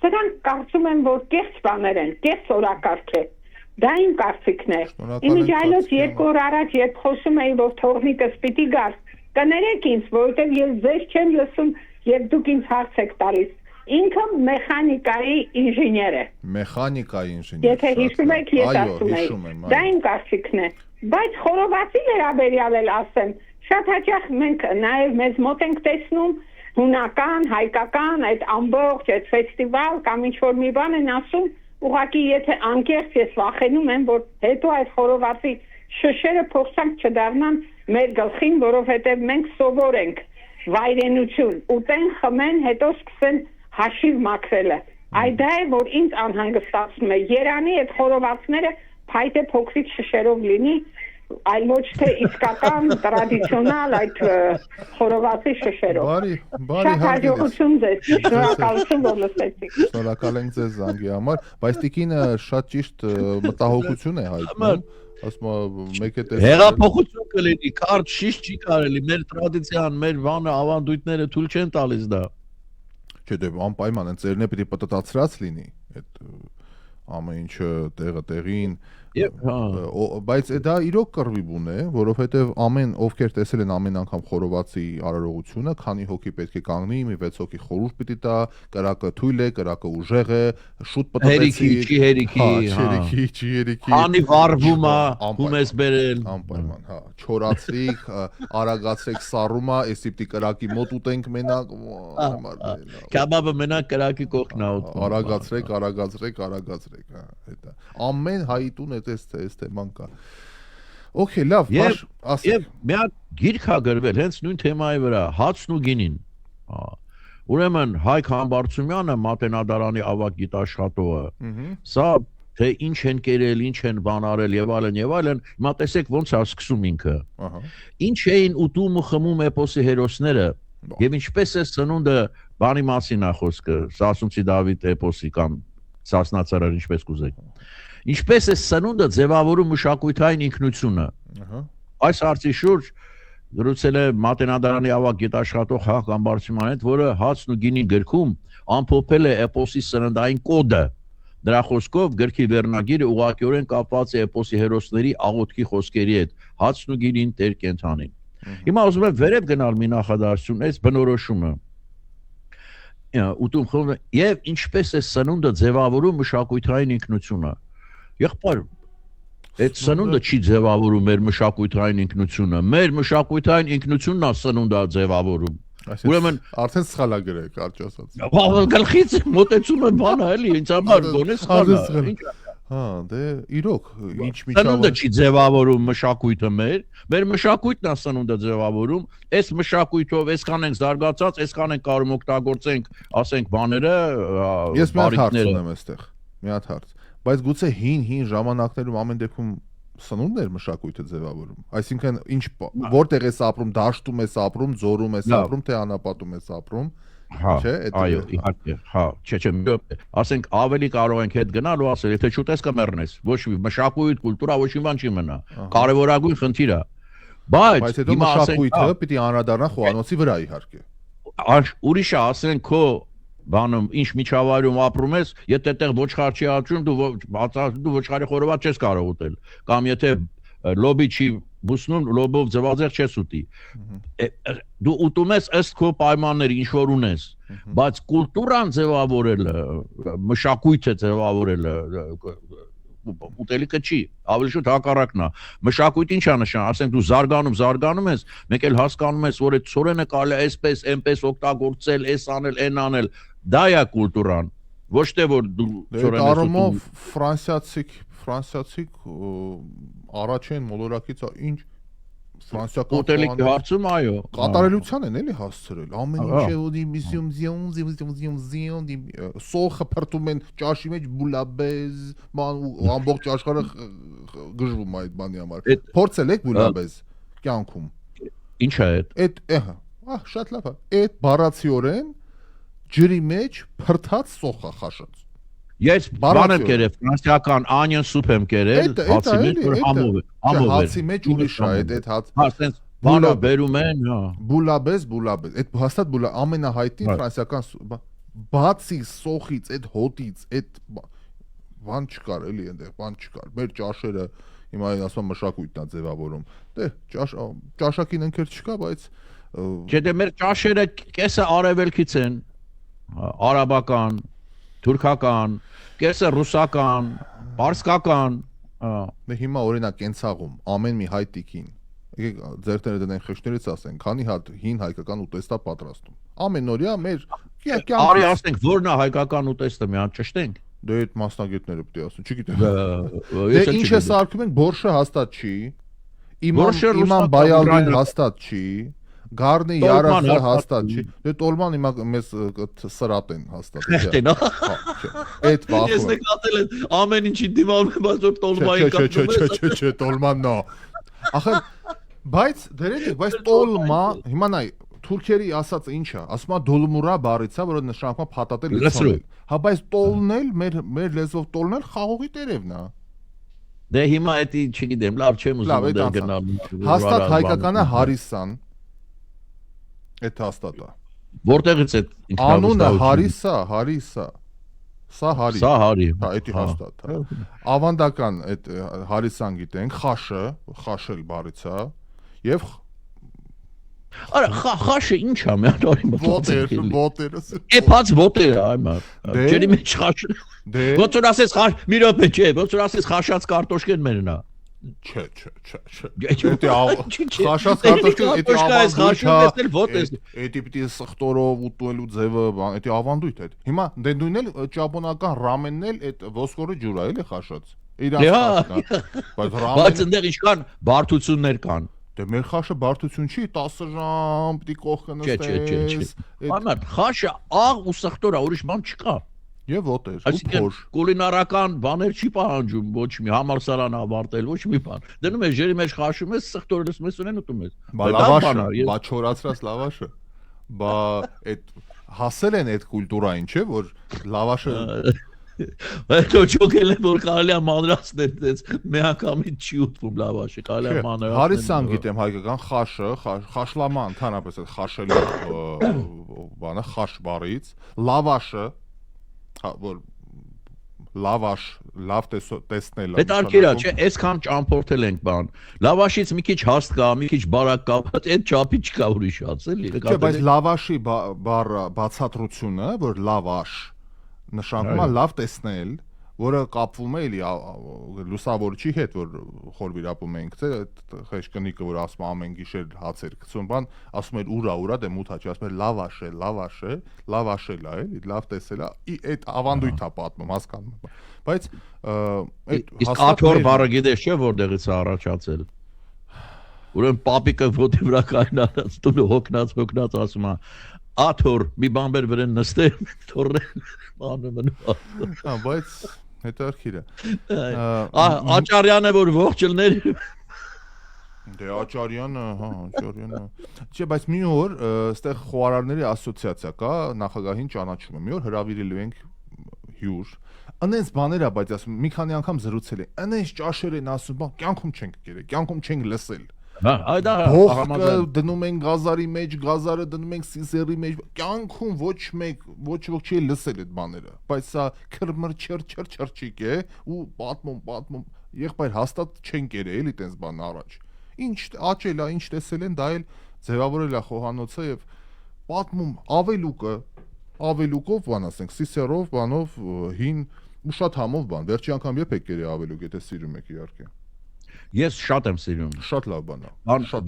սրանք կարծում եմ, որ կեղծ բաներ են, կեղծ օրակարգ է։ Դա իմ կարծիքն է։ Իմիջիայլոց 2 օր առաջ, երբ խոսում էի, որ թողնիկս պիտի գար, կներեք ինձ, որովհետև ես ձեզ չեմ լսում եւ դուք ինձ հարց եք տալիս։ Ինքը մեխանիկայի ինժեներ է։ Մեխանիկայի ինժեներ։ Եթե հիշում եք, ես ասում էի։ Դա իմ կարծիքն է։ Բայց խորովածի վերաբերյալ էլ ասեմ, շատ հաճախ մենք նաեւ մեզ մոտ ենք տեսնում հունական, հայկական, այդ ամբողջ այդ ֆեստիվալ կամ ինչ-որ մի բան են ասում, ուղղակի եթե անկեղծ ես վախենում եմ, որ հետո այդ խորովածի շշերը փոխանք չդառնան մեր գլխին, որովհետև մենք սովոր ենք վայրենություն, ուտեն, խմեն, հետո սկսեն հաշիվ մաքրելը։ Այդ դա է, որ ինձ անհանգստացնում է։ Երանի այդ խորովածները փայտե փոքրիկ շշերով լինի, այլ ոչ թե իսկական տրադիցիոնալ այդ խորովածի շշերով։ Բարի հաջողություն ձեզ, շնորհակալություն որ լսեցիք։ Շնորհակալ ենք ձեզ զանգի համար, բայց տիկինը շատ ճիշտ մտահոգություն է հայտնում, ասում է մեկ է տեսել։ Հեղափոխություն կլինի, կարճ շիշ չի կարելի, մեր տրադիցիան, մեր բանը ավանդույթները թույլ չեն տալիս դա։ Չէ, դե անպայման են ծերն է պիտի պտտացրած լինի, այդ ամեն ինչը տեղը տեղին բայց դա իրոք կռվի բուն է, որովհետև ովքեր տեսել են ամեն անգամ խորովածի արարողությունը, քանի հոգի պետք է կանգնի, մի 6 հոգի խորհուրդ պիտի տա, կրակը թույլ է, կրակը ուժեղ է, շուտ պտտեցի, չի հերիքի, անի վառվում է, ում ես բերել, անպայման, հա, չորացրիք, արագացրեք սառումը, էսի պիտի կրակի մոտ ուտենք մենակ, կաբաբը մենակ կրակի կողքն է ուտում, արագացրեք, հա, հետա, ամեն հայի տուն այս թեման կա։ Okay, լավ, ասեք։ Եվ մի հատ գիրք ա գրվել հենց նույն թեմայի վրա, հացն ու գինին։ Ուրեմն Հայկ Համբարձումյանը, Մատենադարանի ավագ գիտաշխատողը, սա թե ինչ են կերել, ինչ են բան արել եւ այլն, հիմա տեսեք ոնց է սկսում ինքը։ Ինչ էին ուտում ու խմում էպոսի հերոսները եւ ինչպես է ծնունդը բանի մասին է խոսքը, Սասունցի Դավիթ էպոսի կամ Սասնացարար ինչպես կուզեք։ Ինչպես է սնունդը ձևավորում մշակութային ինքնությունը։ Այս հարցի շուրջ գրուցել է Մատենադարանի ավագ գիտաշխատող Հայկ Համբարձումյանը, որը հացն ու գինի գրքում ամփոփել է էպոսի սննդային կոդը։ Դրա խոսքով գրքի վերնագիրը ուղղակիորեն կապված է էպոսի հերոսների աղոթքի խոսքերի հետ, հացն ու գինին տեր կենթանին։ Հիմա ուզում եմ վերև գնալ մի նախադասություն, այս բնորոշումը։ ուտում խորը եւ ինչպես է սնունդը ձևավորում մշակութային ինքնությունը։ Եղբայր, այդ սնունդը չի ձևավորում մեր մշակութային ինքնությունը, մեր մշակութային ինքնությունն է սնունդը ձևավորում։ Ուրեմն արդեն սխալ է գրել, կարճ ասած։ Գլխից մոտեցումը բան է, էլի, ինձ համար գոնե սխալ է։ Հա, դե իրոք, ինչ Սնունդը չի ձևավորում մշակույթը մեր մշակույթն է սնունդը ձևավորում, այս մշակույթով այսքան ենք զարգացած, այսքան ենք կարող օգտագործենք, ասենք բաները, Ես մի հատ հարց ունեմ այստեղ, մի հատ հարց, բայց գուցե հին ժամանակներում ամեն դեպքում սնունդն էր մշակույթը ձևավորում, այսինքն որտեղ ես ապրում, դաշտում ես ապրում, ձորում ես ապրում, թե անապատում ես ապրում, Չէ, այո, իհարկե, հա, չէ, ասենք ավելի կարող ենք հետ գնալ ու ասել, եթե չուտես կմեռնես, ոչ մի մշակույթ, կուլտուրա ոչ մի բան չի մնա, կարևորագույն խնդիր է, բայց հետո մշակույթը պիտի անդրադառնա խոհանոցի վրա իհարկե, ուրիշ է, ասենք քո բանում ինչ միջավայրում ապրում ես, եթե այդտեղ ոչխար չի աճում, դու ոչխարի խորոված չես կարող ուտել, կամ եթե լոբի չի բուսնում, լոբով ձվածեղ չես ուտի։ Դու ուտում ես ըստ քո պայմանների, ինչ որ ունես, բայց կուլտուրան ձևավորելը, մշակույթը ձևավորելը ուտելիքը չի, ավելի շուտ հակառակն է։ Մշակույթ ինչ է նշան, ասենք դու զարգանում ես, մեկ էլ հասկանում ես, որ այդ ծորենը կարելի է այսպես, այնպես օգտագործել, այս անել, այն անել, դա է կուլտուրան, ոչ թե որ դու ծորենը առումով ֆրանսիացիք առաջին մոլորակից ինչ ֆրանսիական ուտելիքի հարցում այո կատարելության են էլի հասցրել ամեն ինչը սոխը փրտում են ճաշի մեջ բուլաբեզ ամբողջ աշխարհը գժվում այդ բանի համար փորձել եք բուլաբեզ կյանքում ինչ է այդ շատ լավ է այդ բառացիորեն ջրի մեջ փրտած սոխը խաշած Ես բան եմ կերել, ֆրանսիական onion soup եմ կերել, հացի մեջ որ համով է։ Հացի մեջ ուրիշ է, այդ հաց։ Հա, sense բանը բերում են, հա։ Բուլաբեզ, այդ հաստատ ամենահայտնի ֆրանսիական բացի սոխից, այդ հոտից, այդ բան չկար, էլի այնտեղ բան չկար։ Մեր ճաշերը հիմա ասում մշակույթն է ձևավորում։ Դե ճաշակին ընկեր չկա, բայց Չէ, դե մեր ճաշերը կեսը արևելքից են, արաբական, թուրքական, կեսը ռուսական, պարսկական, Դե հիմա օրինակ կենցաղում ամեն մի հայ տիկին, եկեք ձերտերը դնենք խշներից ասենք, քանի հատ հին հայկական ուտեստ է պատրաստում։ Ամենօրյա մեր Արի ասենք, որն է հայկական ուտեստը, մի հատ ճշտենք։ Դե այդ մասնագետները պետք է ասեն, չգիտեմ։ Դե ինչ է սարքում ենք, բորշը հաստատ չի, Իման բայալդին հաստատ չի, Գարնի Յարասը հաստատ չի։ Դե տոլման հիմա մեզ սրատ են հաստատ։ Այդ բախում։ Ես նկատել եմ ամեն ինչի դիմանում եմ, բայց որ տոլմային կապում ես։ Չէ, տոլման նո։ Ախր բայց դերեք, բայց տոլմա, հիմա նայ թուրքերի ասած ինչ է, ասում է դոլմուրա բառից է, որը նշանակում է փաթաթել լցնել։ Հա բայց տոլնել, մեր լեզվով տոլնել խաղողի տերևն է։ Դե հիմա էդի չգիտեմ, լավ չեմ ուզում դեր գնալ։ Հաստատ հայկականը հարիսան Այդ հաստատ է։ Որտեղից է Անունը Հարիսա։ Սա Հարի։ Սա Հարի։ Հա, էդի հաստատ է։ Ավանդական այդ Հարիսան գիտենք, խաշել բառից է եւ Արա խաշը ինչ է, մի հատ արի մտածել։ Ոտերը։ Էփած ոտերը, այմա։ Ջերի մեջ խաշը։ Ոնց որ ասես խաշ, մի րոպե չէ, ոնց որ ասես խաշած կարտոշկեն մերնա։ Չէ։ Խաշած կարտոշկը, էդի պիտի սխտորով ուտելու ձևը, էդի ավանդույթ է։ Հիմա դե նույնն էլ ճապոնական ռամենն էլ այդ ոսկորի ջուր է, էլի խաշած։ Բայց այնտեղ ինչքան բարդություններ կան։ Դե մեր խաշը բարդություն չի, 10 ժամ պիտի կողքը նստես։ Այմա խաշը աղ ու սխտոր է, ուրիշ բան չկա։ Եվ ոտեր, ու փոշ։ Կուլինարական բաներ չի պահանջում, ոչ մի համալսարան ավարտել, ոչ մի բան։ Դնում ես ջրի մեջ խաշում ես, սխտորը լսում ես ունեն ուտում ես։ Բա չորացրած լավաշը։ Բա այդ հասել են այդ կուլտուրային, չէ՞, որ լավաշը Հետո ճոգել եմ, որ կարելի է մանրացնել, դες մի անգամից չի ուտվում լավաշը, կարելի է մանրացնել։ Հարիսան գիտեմ հայկական խաշը, խաշլաման, ընդհանրապես այդ խաշելի բանը, խաշ բառից, լավաշը որ լավաշ, լավ տեսնել։ Պետք է, չէ, այսքան ճամփորդել ենք բան։ Լավաշից մի քիչ հաստ կա, մի քիչ բարակ կա, բայց այդ չափի չկա ուրիշ հաց, էլի։ Չէ, բայց լավաշի բառը բացատրությունը, որ լավաշ նշանակում է լավ տեսնել, որը կապվում է էլի լուսավորչի հետ, որ խորվիրապում ենք, թե խեշկնիկը, որ ասում ամեն գիշեր հացեր գցում, բան, ասում էր ուրա, դե մութա չի, ասում էր լավաշել է, էլի, լավ տեսել է, այդ ավանդույթ է պատմում, հասկանում եմ, բայց իսկ աթոռ բառը գիտես չէ որտեղից է առաջացել։ Ուրեմն պապիկը ոտի վրա կայնած, տունը հոգնած ասում է աթոռ, մի բան բեր վրան նստել, թորրել, բանը մնում։ Բայց հետաքրքիր է։ Աճարյանը որ ողջ լներ։ Դե Աճարյանը, Աճարյանը։ Չէ, բայց մի օր այստեղ խոհարարների ասոցիացիա կա, նախագահին ճանաչում եմ։ Մի օր հրավիրելու ենք հյուր։ Անենց բաներ է, բայց ասում մի քանի անգամ զրուցել են։ Անենց ճաշեր են ասում, բան կյանքում չենք կերել, կյանքում չենք լսել։ Հողը դնում են գազարի մեջ, գազարը դնում են սիսերի մեջ, կյանքում ոչ ոք չի լսել այդ բաները, բայց սա քրմր չրչիկ է ու պատմում, եղբայր հաստատ չեն կերել էլի տենց բան առաջ։ Ինչ աճել է, ինչ տեսել են, դա էլ ձևավորել է խոհանոցը եւ պատմում ավելուկով բան ասենք, սիսերով, բանով, հին ու շատ համով բան։ Վերջի անգամ երբ եք կերել ավելուկ, եթե սիրում եք իհարկե։ Ես շատ եմ սիրում։ Շատ լավ բան է։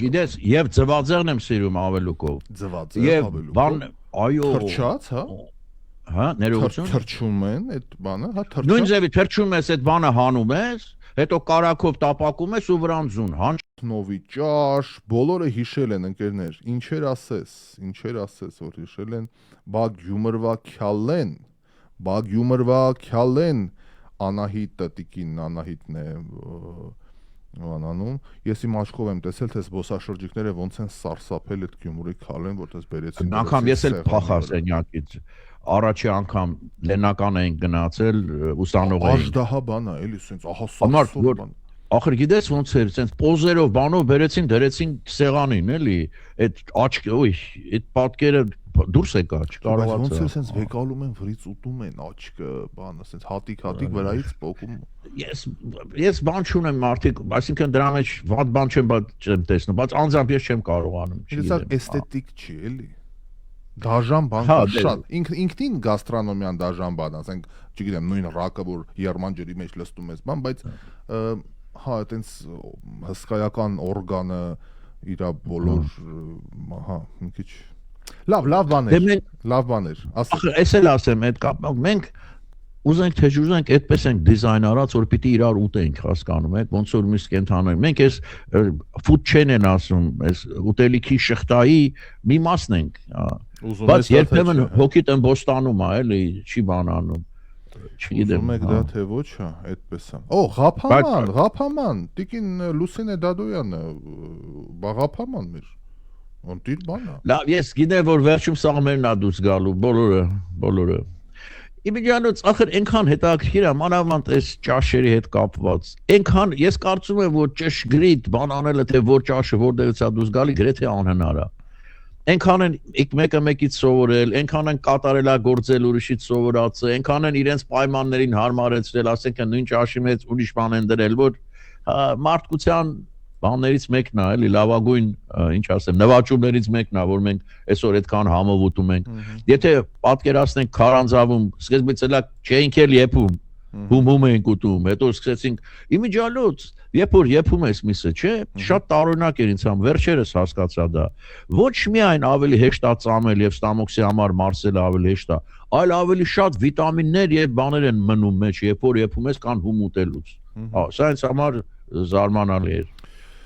Գիտես, եւ ձվածեղն եմ սիրում ավելուկով։ Ձվածեղ ավելուկով։ Բան, այո։ Թրջած, հա։ Հա, ներողություն։ Թրջում են այդ բանը, հա, թրջած։ Նույն ձևի թրջում ես այդ բանը հանում ես, հետո կարակով տապակում ես ու վրան ձուն, Նովի ճաշ, բոլորը հիշել են ընկերներ, ինչեր ասես, որ հիշել են, բագ յումրվա քյալեն, Անահիտը տիկին, Անահիտն է անանում, ես իմ աչքով եմ տեսել, թե զբոսաշրջիկները ոնց են սարսափել այդ Գյումրի քալեն, որտես բերեցին։ Անգամ ես էլ փախասենյակից առաջի անգամ լենական էին գնացել ուսանող էին։ Աշդահա բան է, էլի սենց ահա սարսափ բան։ Ախր գիտես ոնց էր, սենց պոզերով բանով բերեցին, դրեցին սեղանին, էլի, այդ աչքը, այդ պատկերը դուրս եկա, չկարողացա։ Ոնց էր սենց վեկալում են, վրից ուտում են աչքը, բանը, սենց հատիկ վրայից պոկում։ Ես բան չունեմ մարդիկ, այսինքն դրա մեջ վատ բան չեմ տեսնում, բայց անձամբ ես չեմ կարողանում։ Դա էսթետիկ չի, էլի։ Դաժան բան շատ։ Ինքնին գաստրոնոմիան դաժան բան, ասենք, չգիտեմ, նույն ռակը, որ Երման ջրի մեջ լստում ես, բան, բայց հա, այտենց հսկայական օրգանը իր բոլոր, հա, մի քիչ լավ բաներ, ախր ես էլ ասեմ, այդ կապ մենք ուզենք թե չուզենք այդպես ենք դիզայն արած, որ պիտի իրար ուտենք, հասկանում եք, ոնց որ միշտ կենթանոյ։ Մենք այս food chain են ասում, այս ուտելիքի շղթայի մի մասն ենք, բայց երբեմն հոգիտ ըմբոստանում է, էլի, չի բանանում։ Ուզում եք դա թե ոչ, հա, այդպես է։ Ղափաման, տիկին Լուսինե Դադոյանը, Ղափաման մեր Անտիր բանա։ Լավ, ես գիտեմ, որ վերջում սաղմերն ա դուրս գալու, բոլորը։ Իմիջիանոց, ախր ենքան հետաքրքիր է, մանավանդ այս ճաշերի հետ կապված։ Ենքան, ես կարծում եմ, որ ճշգրիտ բան անելը, թե որ ճաշը որտեղից ա դուրս գալի, գրեթե անհնար է։ Ենքան են մեկը մեկից սովորել, ենքան են կատարելագործել ուրիշից սովորածը, ենքան են իրենց պայմաններին հարմարեցրել, ասենք նույն ճաշի մեջ ուրիշ բան են դրել, որ մարդկության բաներից մեկն է, էլի լավագույն, ինչ ասեմ, նվաճումներից մեկն է, որ մենք այսօր այդքան համով ուտում ենք։ Եթե պատկերացնենք քարանձավում, սկզբից էլա չէինք էլ եփում, հում ենք ուտում, հետո սկսեցինք իմիջիալոց, երբ որ եփում ես միսը, չէ, շատ տարօրինակ էր ինձ համար, վերջերս հասկացա դա։ Ոչ միայն ավելի հեշտ է ծամել եւ ստամոքսի համար մարսելը ավելի հեշտ է, այլ ավելի շատ վիտամիններ եւ բաներ են մնում մեջ, երբ որ եփում ես կան հում ուտելուց։ Սա ինձ համար զարմանալի էր։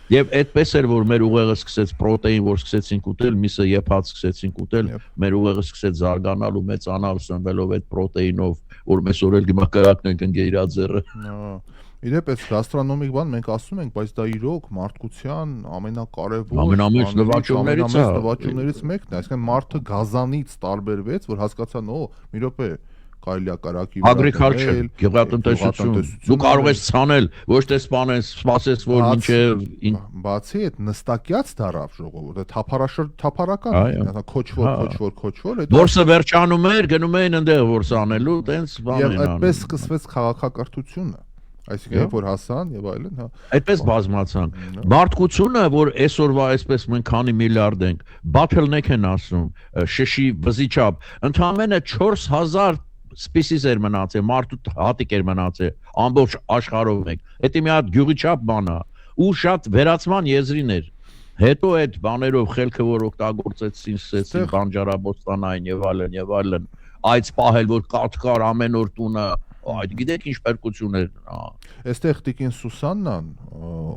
Եվ այդպես էր, որ մեր ուղեղը սկսեց պրոտեին, որ սկսեցինք ուտել, միսը եփած սկսեցինք ուտել, մեր ուղեղը սկսեց զարգանալ ու մեծանալ սնվելով այդ պրոտեինով, որ մեզ օրել դիմակայակն ենք ընկե իր ձեռը։ Իրեւ այս գաստրոնոմիկ բան մենք ասում ենք, բայց դա իրոք մարդկության ամենակարևոր ամենամեծ նվաճումներից մեկն է, այսինքն մարդը գազանից տարբերվեց, որ հասկացան, մի րոպե, կարելի է կարակի Agriculture, գյուղատնտեսություն։ Դու կարող ես ցանել, ոչ թե սպասես, որ մինչև բացի այդ նստակյաց դարավ ժողովուրդը, թափառական է, քոչվոր, հետո որսը վերջանում էր, գնում էին այնտեղ որս անելու, տենց բան են անում։ Եվ այդպես սկսվեց քաղաքակրթությունը, այսինքն երբ որ հասան եւ այլն, հա։ Այդպես բազմացան։ Մարդկությունը, որ այսօրվա այսպես մենք քանի միլիարդ ենք, bottleneck են ասում, շշի բզիչապ, ընդամենը 4000 species էր մնացել, մարդու հատիկ էր մնացել, ամբողջ աշխարհով մեկ։ Դա մի հատ գյուղի չափ բան է, ու շատ վերացման եզրին էր։ Հետո այդ բաներով խելքը որ օգտագործեցին բանջարաբոստանային եւ այլն, այց պահել որ կատկար ամեն օր տունը այդ գիտեք ինչ պերկություններ Այստեղ Տիկին Սուսաննան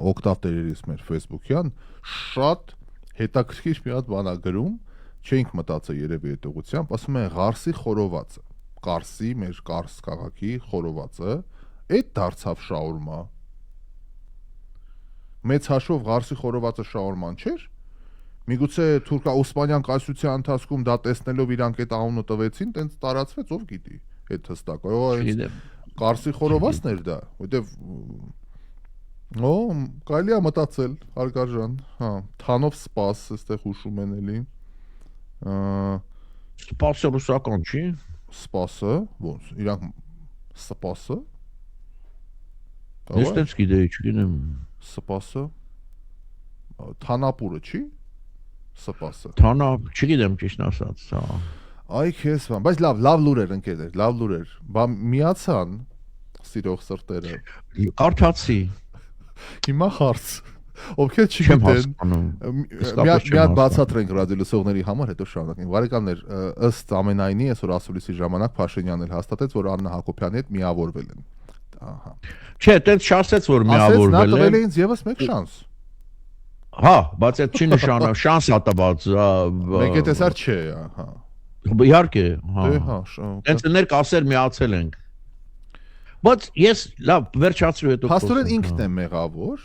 օկտավ տերերից մեր Facebook-յան շատ հետաքրքիր մի հատ բան է գրում, չենք մտածել երևի այդ ուղղությամբ, ասում են Ղարսի խորովածը, Կարսի մեր Կարս քաղաքի խորովածը, այդ դարձավ շաուրմա։ Մեծ հաշվով Ղարսի խորովածը շաուրման չէր։ Միգուցե թուրքա-օսմանյան կայսրության ընթացքում դա տեսնելով իրանք այդ անունը տվեցին, տենց տարածվեց, ով գիտի։ Այդ հստակ, Կարսի խորովածն էր դա, որտեվ կարելի է մտածել, Հարգարժան, հա, Թանով սպաս, այստեղ հուշում են էլի։ Սպասը ռուսական չի։ Սպասը, ոնց, իրանք սպասը։ Ես դեռ գիտեի, չգիտեմ։ Սպասը։ Թանապուրը չի։ Սպասը։ Թանապ, չգիտեմ ճիշտ ասած, հա։ Այ քեզ բան, բայց լավ լուրեր ընկերներ, լավ լուրեր։ Բա միացան սիրող սրտերը։ Կարդացի։ Հիմա հարց։ Ովքեր չգիտեն։ Մի հատ բացատրենք ռադիոլսողների համար, հետո շարունակենք։ Բարեկամներ, ըստ ամենայնի այսօր ասուլիսի ժամանակ Փաշինյանն էլ հաստատեց, որ Աննա Հակոբյանի հետ միավորվել են։ Ահա։ Չէ, տենց չասեց, որ միավորվել են։ Ասեց, նա տվել է ինձ եւս մեկ շանս։ Հա, բայց այդ չի նշանակում, շանս ա տված։ Մենք է տեսար չէ, ահա։ Իհարկե, հա։ Դե հա, Տենց ներկասեր միացել ենք։ Բայց ես լավ վերջացրու հետո։ Փաստորեն ինքն է մեղավոր։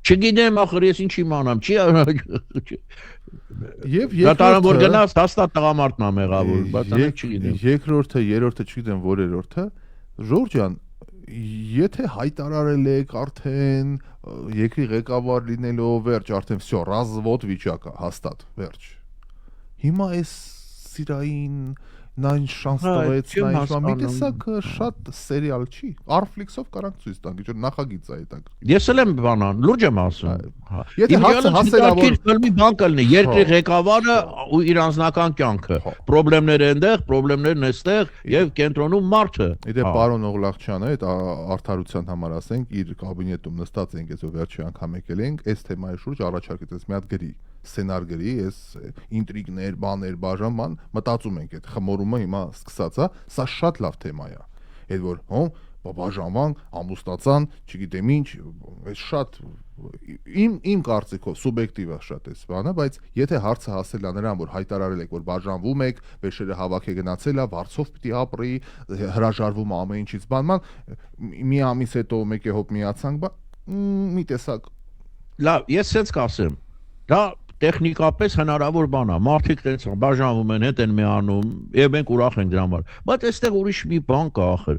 Չգիտեմ, ախր ես ինչ իմանամ, չի։ Եվ դատարան որ գնաց, հաստատ տղամարդն է մեղավոր, բայց անեք չգիտեմ։ Երկրորդը, երրորդը չգիտեմ որերորդը, Ժորժ ջան, եթե հայտարարել եք արդեն երկրի ղեկավար լինելով վերջ, արդեն всё, развод վիճակը հաստատ, վերջ։ Հիմա այս սիրային նայն շանս տվեց, նայն մի տեսակ շատ սերիալ չի։ Arflix-ով կարանք ցույց տանք, ինչ որ նախագիծ է դա։ Ես էլ եմ բանան, լուրջ եմ ասում։ Եթե հասելավոր ֆիլմի բան կլինի, երկրի ղեկավարը ու իր անձնական կյանքը, խնդիրները այնտեղ, խնդիրներն այստեղ եւ կենտրոնում մարդը։ Իդե պարոն Օղլախչյանը այդ արդարության համար ասենք, իր կաբինետում նստած ենք, այսօր վերջի անգամ եկել ենք, այս թեմայի շուրջ առաջարկեց մի հատ գրի, սցենար գրի, այս ինտրիգներ, բաներ, բաժան, մտածում ենք այդ խմորումը հիմա սկսած է, սա շատ լավ թեմա է։ Այդ որ բաժանվան, ամուսնացան, չգիտեմ ինչ, այս շատ իմ կարծիքով սուբյեկտիվ է շատ էս բանը, բայց եթե հարցը հասել է նրան, որ հայտարարել եք, որ բաժանվում եք, վերջերը հավաք է գնացել է, վարձով պիտի ապրի, հրաժարվում ամեն ինչից բանման, մի ամիս հետո մեկ է հոբ միացանք, մի տեսակ։ Լավ, ես ցած կասեմ, դա տեխնիկապես հնարավոր բան է, մարդիկ տենց բաժանվում են, հետ են միանում, եւ մենք ուրախ ենք դրա համար, բայց այստեղ ուրիշ մի բան կա ախր,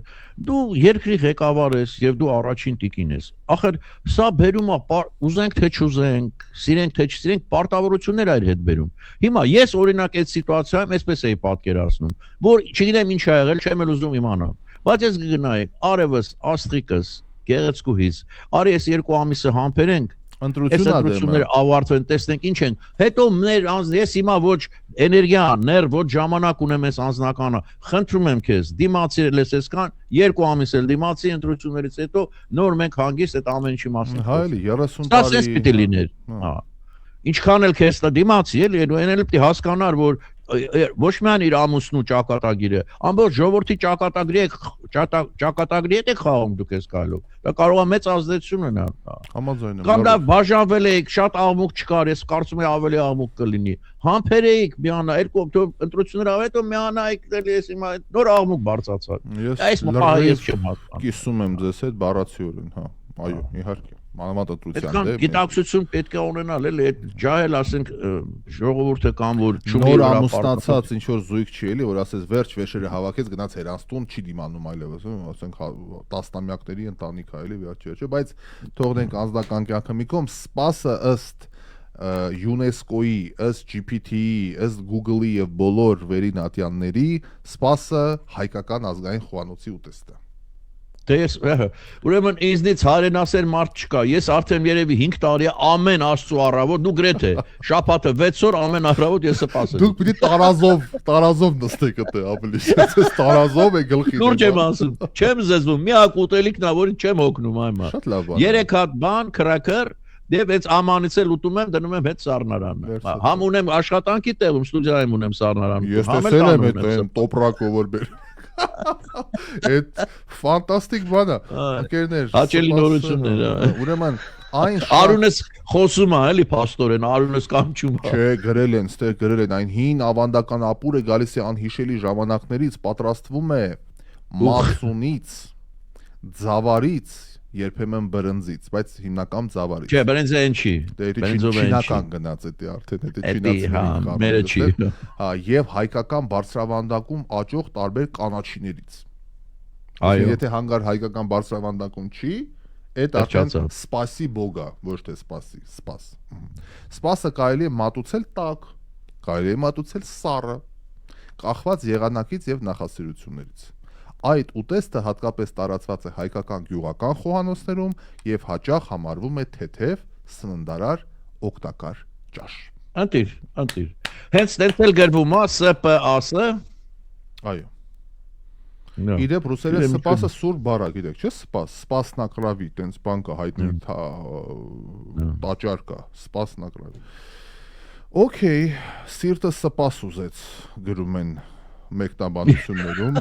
դու երկրի ղեկավար ես եւ դու առաջին տիկին ես, ախր սա բերում է, ուզենք թե չուզենք, սիրենք թե չսիրենք, պարտավորություններ այդ հետ բերում։ Հիմա ես օրինակ այդ սիտուացիայում այսպես էի պատկերացնում, որ չգիտեմ ինչ ա եղել, չեմ էլ ուզում իմանալ, բայց ես գնայի արևս, աստղիկս, գեղեցկուհիս, արի ես 2 ամիսը համբերենք ընտրությունները ավարտվեն, տեսնենք ինչ են։ Հետո ես հիմա ոչ էներգիա, ներ, ոչ ժամանակ ունեմ ես անձնականը։ Խնդրում եմ քեզ, դիմացի լսես կան, 2 ամիս էլ դիմացի ընտրություններից հետո նոր մենք հանգիստ այդ ամեն ինչի մասին։ Հա, էլի 30 տարի։ Դա էս պիտի լիներ։ Հա։ Ինչքան էլ քեզ դա դիմացի էլի, այն էլ պիտի հասկանար, որ ոչ միայն իր ամուսնու ճակատագիրը, ամբողջ ժողովրդի ճակատագրի հետ է խաղում դուք ես գալու։ Դա կարող է մեծ ազդեցություն ունենալ։ Համաձայն եմ։ Կամ լավ բաժանվել եք, շատ աղմուկ չկար, ես կարծում եմ ավելի աղմուկ կլինի։ Համբերեիք միանա, 2 ընտրությունները ավետո միանայիք, դելի ես հիմա նոր աղմուկ բարձրացավ։ Այս մոտ ես չեմ հասկանում։ Կիսում եմ ձեզ հետ բառացիորեն, հա։ Այո, իհարկե։ մանավանդադրության գիտակցություն պետք է ունենալ, էլի այդ ջահել ասենք ժողովուրդը կամ որ նոր ամուսնացած ինչ որ զույգ չի էլի, որ ասես վերջ վեշերը հավաքեց գնաց հերանստուն, չի դիմանում այլևս, ասենք տասնամյակների ընտանիք է էլի վերջը, բայց թողնենք անձնական կյանքը մի կողմ, սպասը ըստ UNESCO-ի, ըստ GPT-ի, ըստ Google-ի եւ բոլոր վերինատյանների սպասը հայկական ազգային խոհանոցի ուտեստ է։ Ուրեմն ինձնից հայրենասեր մարդ չկա, ես արդեն երևի 5 տարի ամեն Աստծո առավոտ, դու գրեթե շաբաթը 6 օր ամեն առավոտ ես սպասեմ։ Դուք պիտի տարազով նստեք այդտեղ ավելի, ես տարազով է գլխի։ Լուրջ եմ ասում, չեմ զզվում, մի հատ ուտելիքն ա, որին չեմ օգնում այմա։ 3 հատ բան, քրակր, դեպ այս ամանից էլ ուտում եմ, դնում եմ հետ սառնարանը։ Համ ունեմ աշխատանքի տեղում, ստուդիայում ունեմ սառնարան։ Ես տեսել եմ այդ տոպրակով որ բեր։ Այդ ֆանտաստիկ բան է, ընկերներ։ Հաճելի նորություններ։ Ուրեմն այն Արունս խոսում է, էլի պաստորեն, Արունս կանչում է։ Չէ, գրել են, ստեղ գրել են, այն հին ավանդական ապուրը գալիս է անհիշելի ժամանակներից, պատրաստվում է մածունից, ձավարից, երբեմն բրնձից, բայց հիմնական ձավարից։ Չէ, բրնձը այն չի։ Չինական գնաց էդի արդեն, էդի չինացիների։ Հա, եւ հայկական բարձրավանդակում աճող տարբեր կանաչիներից։ Այո։ Եթե հանգար հայկական բարձրավանդակում չի, այդ արդեն սպասի բոգա, ոչ թե սպաս։ Սպասը կարելի է մատուցել տաք, կարելի է մատուցել սառը, կախված եղանակից եւ նախասիրություններից։ Այդ ուտեստը հատկապես տարածված է հայկական գյուղական խոհանոցներում եւ հաճախ համարվում է թեթև, սննդարար, օգտակար ճաշ։ Անտիր։ Հենց դերտել գրվում է ՍՊԱՍ։ Այո։ Իդեպ ռուսերեն սպասը սուր բառ է, գիտեք, չէ՞, սպասնակրավի, տենց բան կա հայտնի տաճար կա, սպասնակրավի։ Okay, սիրտը սպաս ուզեց գրում են մեկնաբանություններում։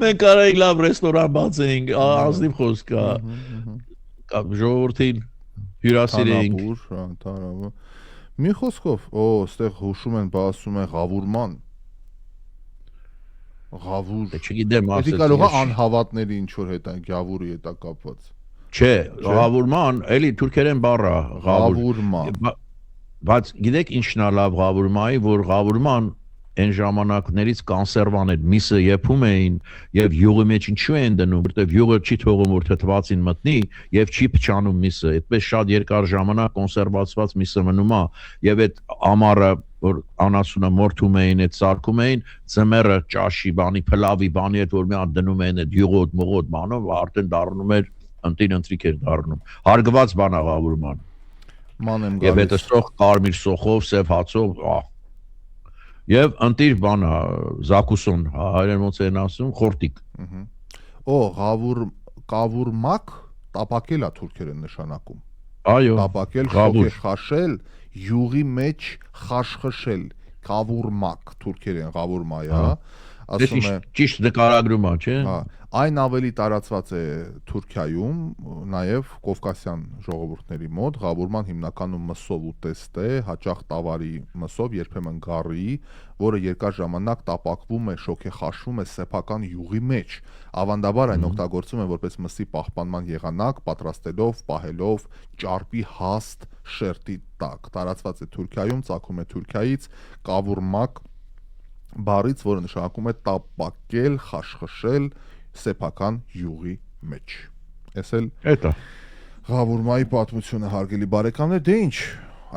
Մենք կարայինք լավ ռեստորան բացենք, ազնիվ խոսք կա, ժողովրդին հյուրասիրենք։ Մի խոսքով, ստեղ հուշում են, ասում են ղավուրման։ Ղավուր։ Չգիտեմ ասել։ Դա կարող է անհավատների ինչ որ հետ այն գավուրի հետ կապված։ Չէ, ղավուրման, էլի թուրքերեն բառ է, ղավուրման։ Բայց գիտեք ինչն է լավ ղավուրմայի, որ ղավուրման այն ժամանակներից կոնսերվան այդ միսը եփում էին եւ յուղի մեջ ինչու են դնում, որտեվ յուղը չի թողում որ թթվածին մտնի եւ չի փչանում միսը, այդպես շատ երկար ժամանակ կոնսերվացված միսը մնում է եւ այդ ամառը որ անասունը մորթում էին, այդ սարքում էին, ծմերը ճաշի բանի, փլավի բանի հետ որ մի հատ դնում էին այդ յուղոտ մողոտ բանով, արդեն դառնում էր ընտրիկ էր դառնում։ Հարգված բան է ղավուրման։ Ման եմ գալիս։ Եվ այդ սոխ կարմիր սոխով, սև հացով, Եվ ընտիր բան է, զակուսոն, հայերեն ոնց են ասում, խորտիկ։ Կավուրմակ տապակել է թուրքերեն նշանակում։ Այո, տապակել, խոքե խաշել, յուղի մեջ խաշխշել, կավուրմակ թուրքերեն ղավուրմայ, հա։ Ասում է ճիշտ նկարագրում է, չէ՞։ Հա, այն ավելի տարածված է Թուրքիայում, նաև Կովկասյան ժողովուրդների մոտ, ղավուրման հիմնականում մսով ուտեստ է, հաճախ տավարի մսով, երբեմն գառի, որը երկար ժամանակ տապակվում է, շոքեխաշվում է սեփական յուղի մեջ։ Ավանդաբար այն օգտագործվում է որպես մսի պահպանման եղանակ, պատրաստելով, պահելով ճարպի հաստ շերտի տակ։ Տարածված է Թուրքիայում, ծագում է Թուրքիայից, կավուրմակ բառից, որը նշանակում է տապակել, խաշխշել սեփական յուղի մեջ։ Էս էլ Էտա ղավուրմայի պատմությունը հարգելի բարեկամներ, դե ինչ,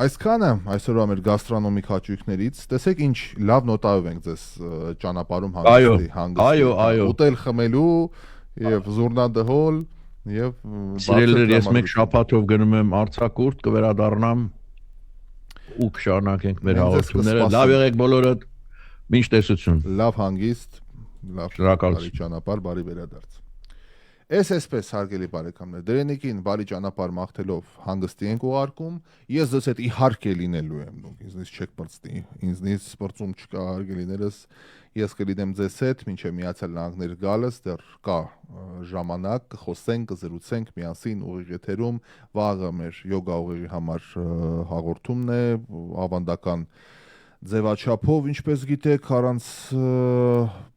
այսքանը այսօրվա մեր գաստրոնոմիկ հաճույքներից, տեսեք ինչ լավ նոտայով ենք ձեզ ճանապարհում հանգստի, այո, ուտել խմելու եւ զուռնադհոլ եւ սիրելիներ, ես մեկ շաբաթով գնում եմ արձակուրդ, կվերադառնամ ու կշարունակենք մեր հաղորդումները։ Լավ եղեք բոլորդ, մինչ տեսություն։ Լավ հանգիստ, լավ բարի ճանապարհ, բարի վերադարձ։ Այսպես հարգելի բարեկամներ, Դրենիկին բարի ճանապարհ մաղթելով հանգստի ենք ուղարկում։ Ես ձեզ հետ իհարկե լինելու եմ, դուք ինձնից չեք բրծնի, ինձնից բրծում չկա հարգելիներս։ Ես կլինեմ ձեզ հետ մինչև Միացյալ Նահանգներ գալս, դեռ կա ժամանակ, կխոսենք, կզրուցենք միասին ուղիղ եթերում, վաղը մեր յոգա ուղիղի համար հաղորդումն է, ավանդական ձևաչափով, ինչպես գիտեք, առանց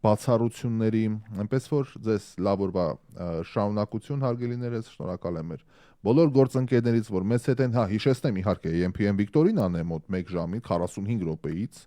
բացառությունների, այնպես որ ձեզ լավ օրվա շարունակություն հարգելիներս, շնորհակալ եմ բոլոր գործընկերներից, որ մեզ հետ են, հիշեցնեմ իհարկե EMPM Victorin-ան է մոտ 1 ժամի 45 րոպեից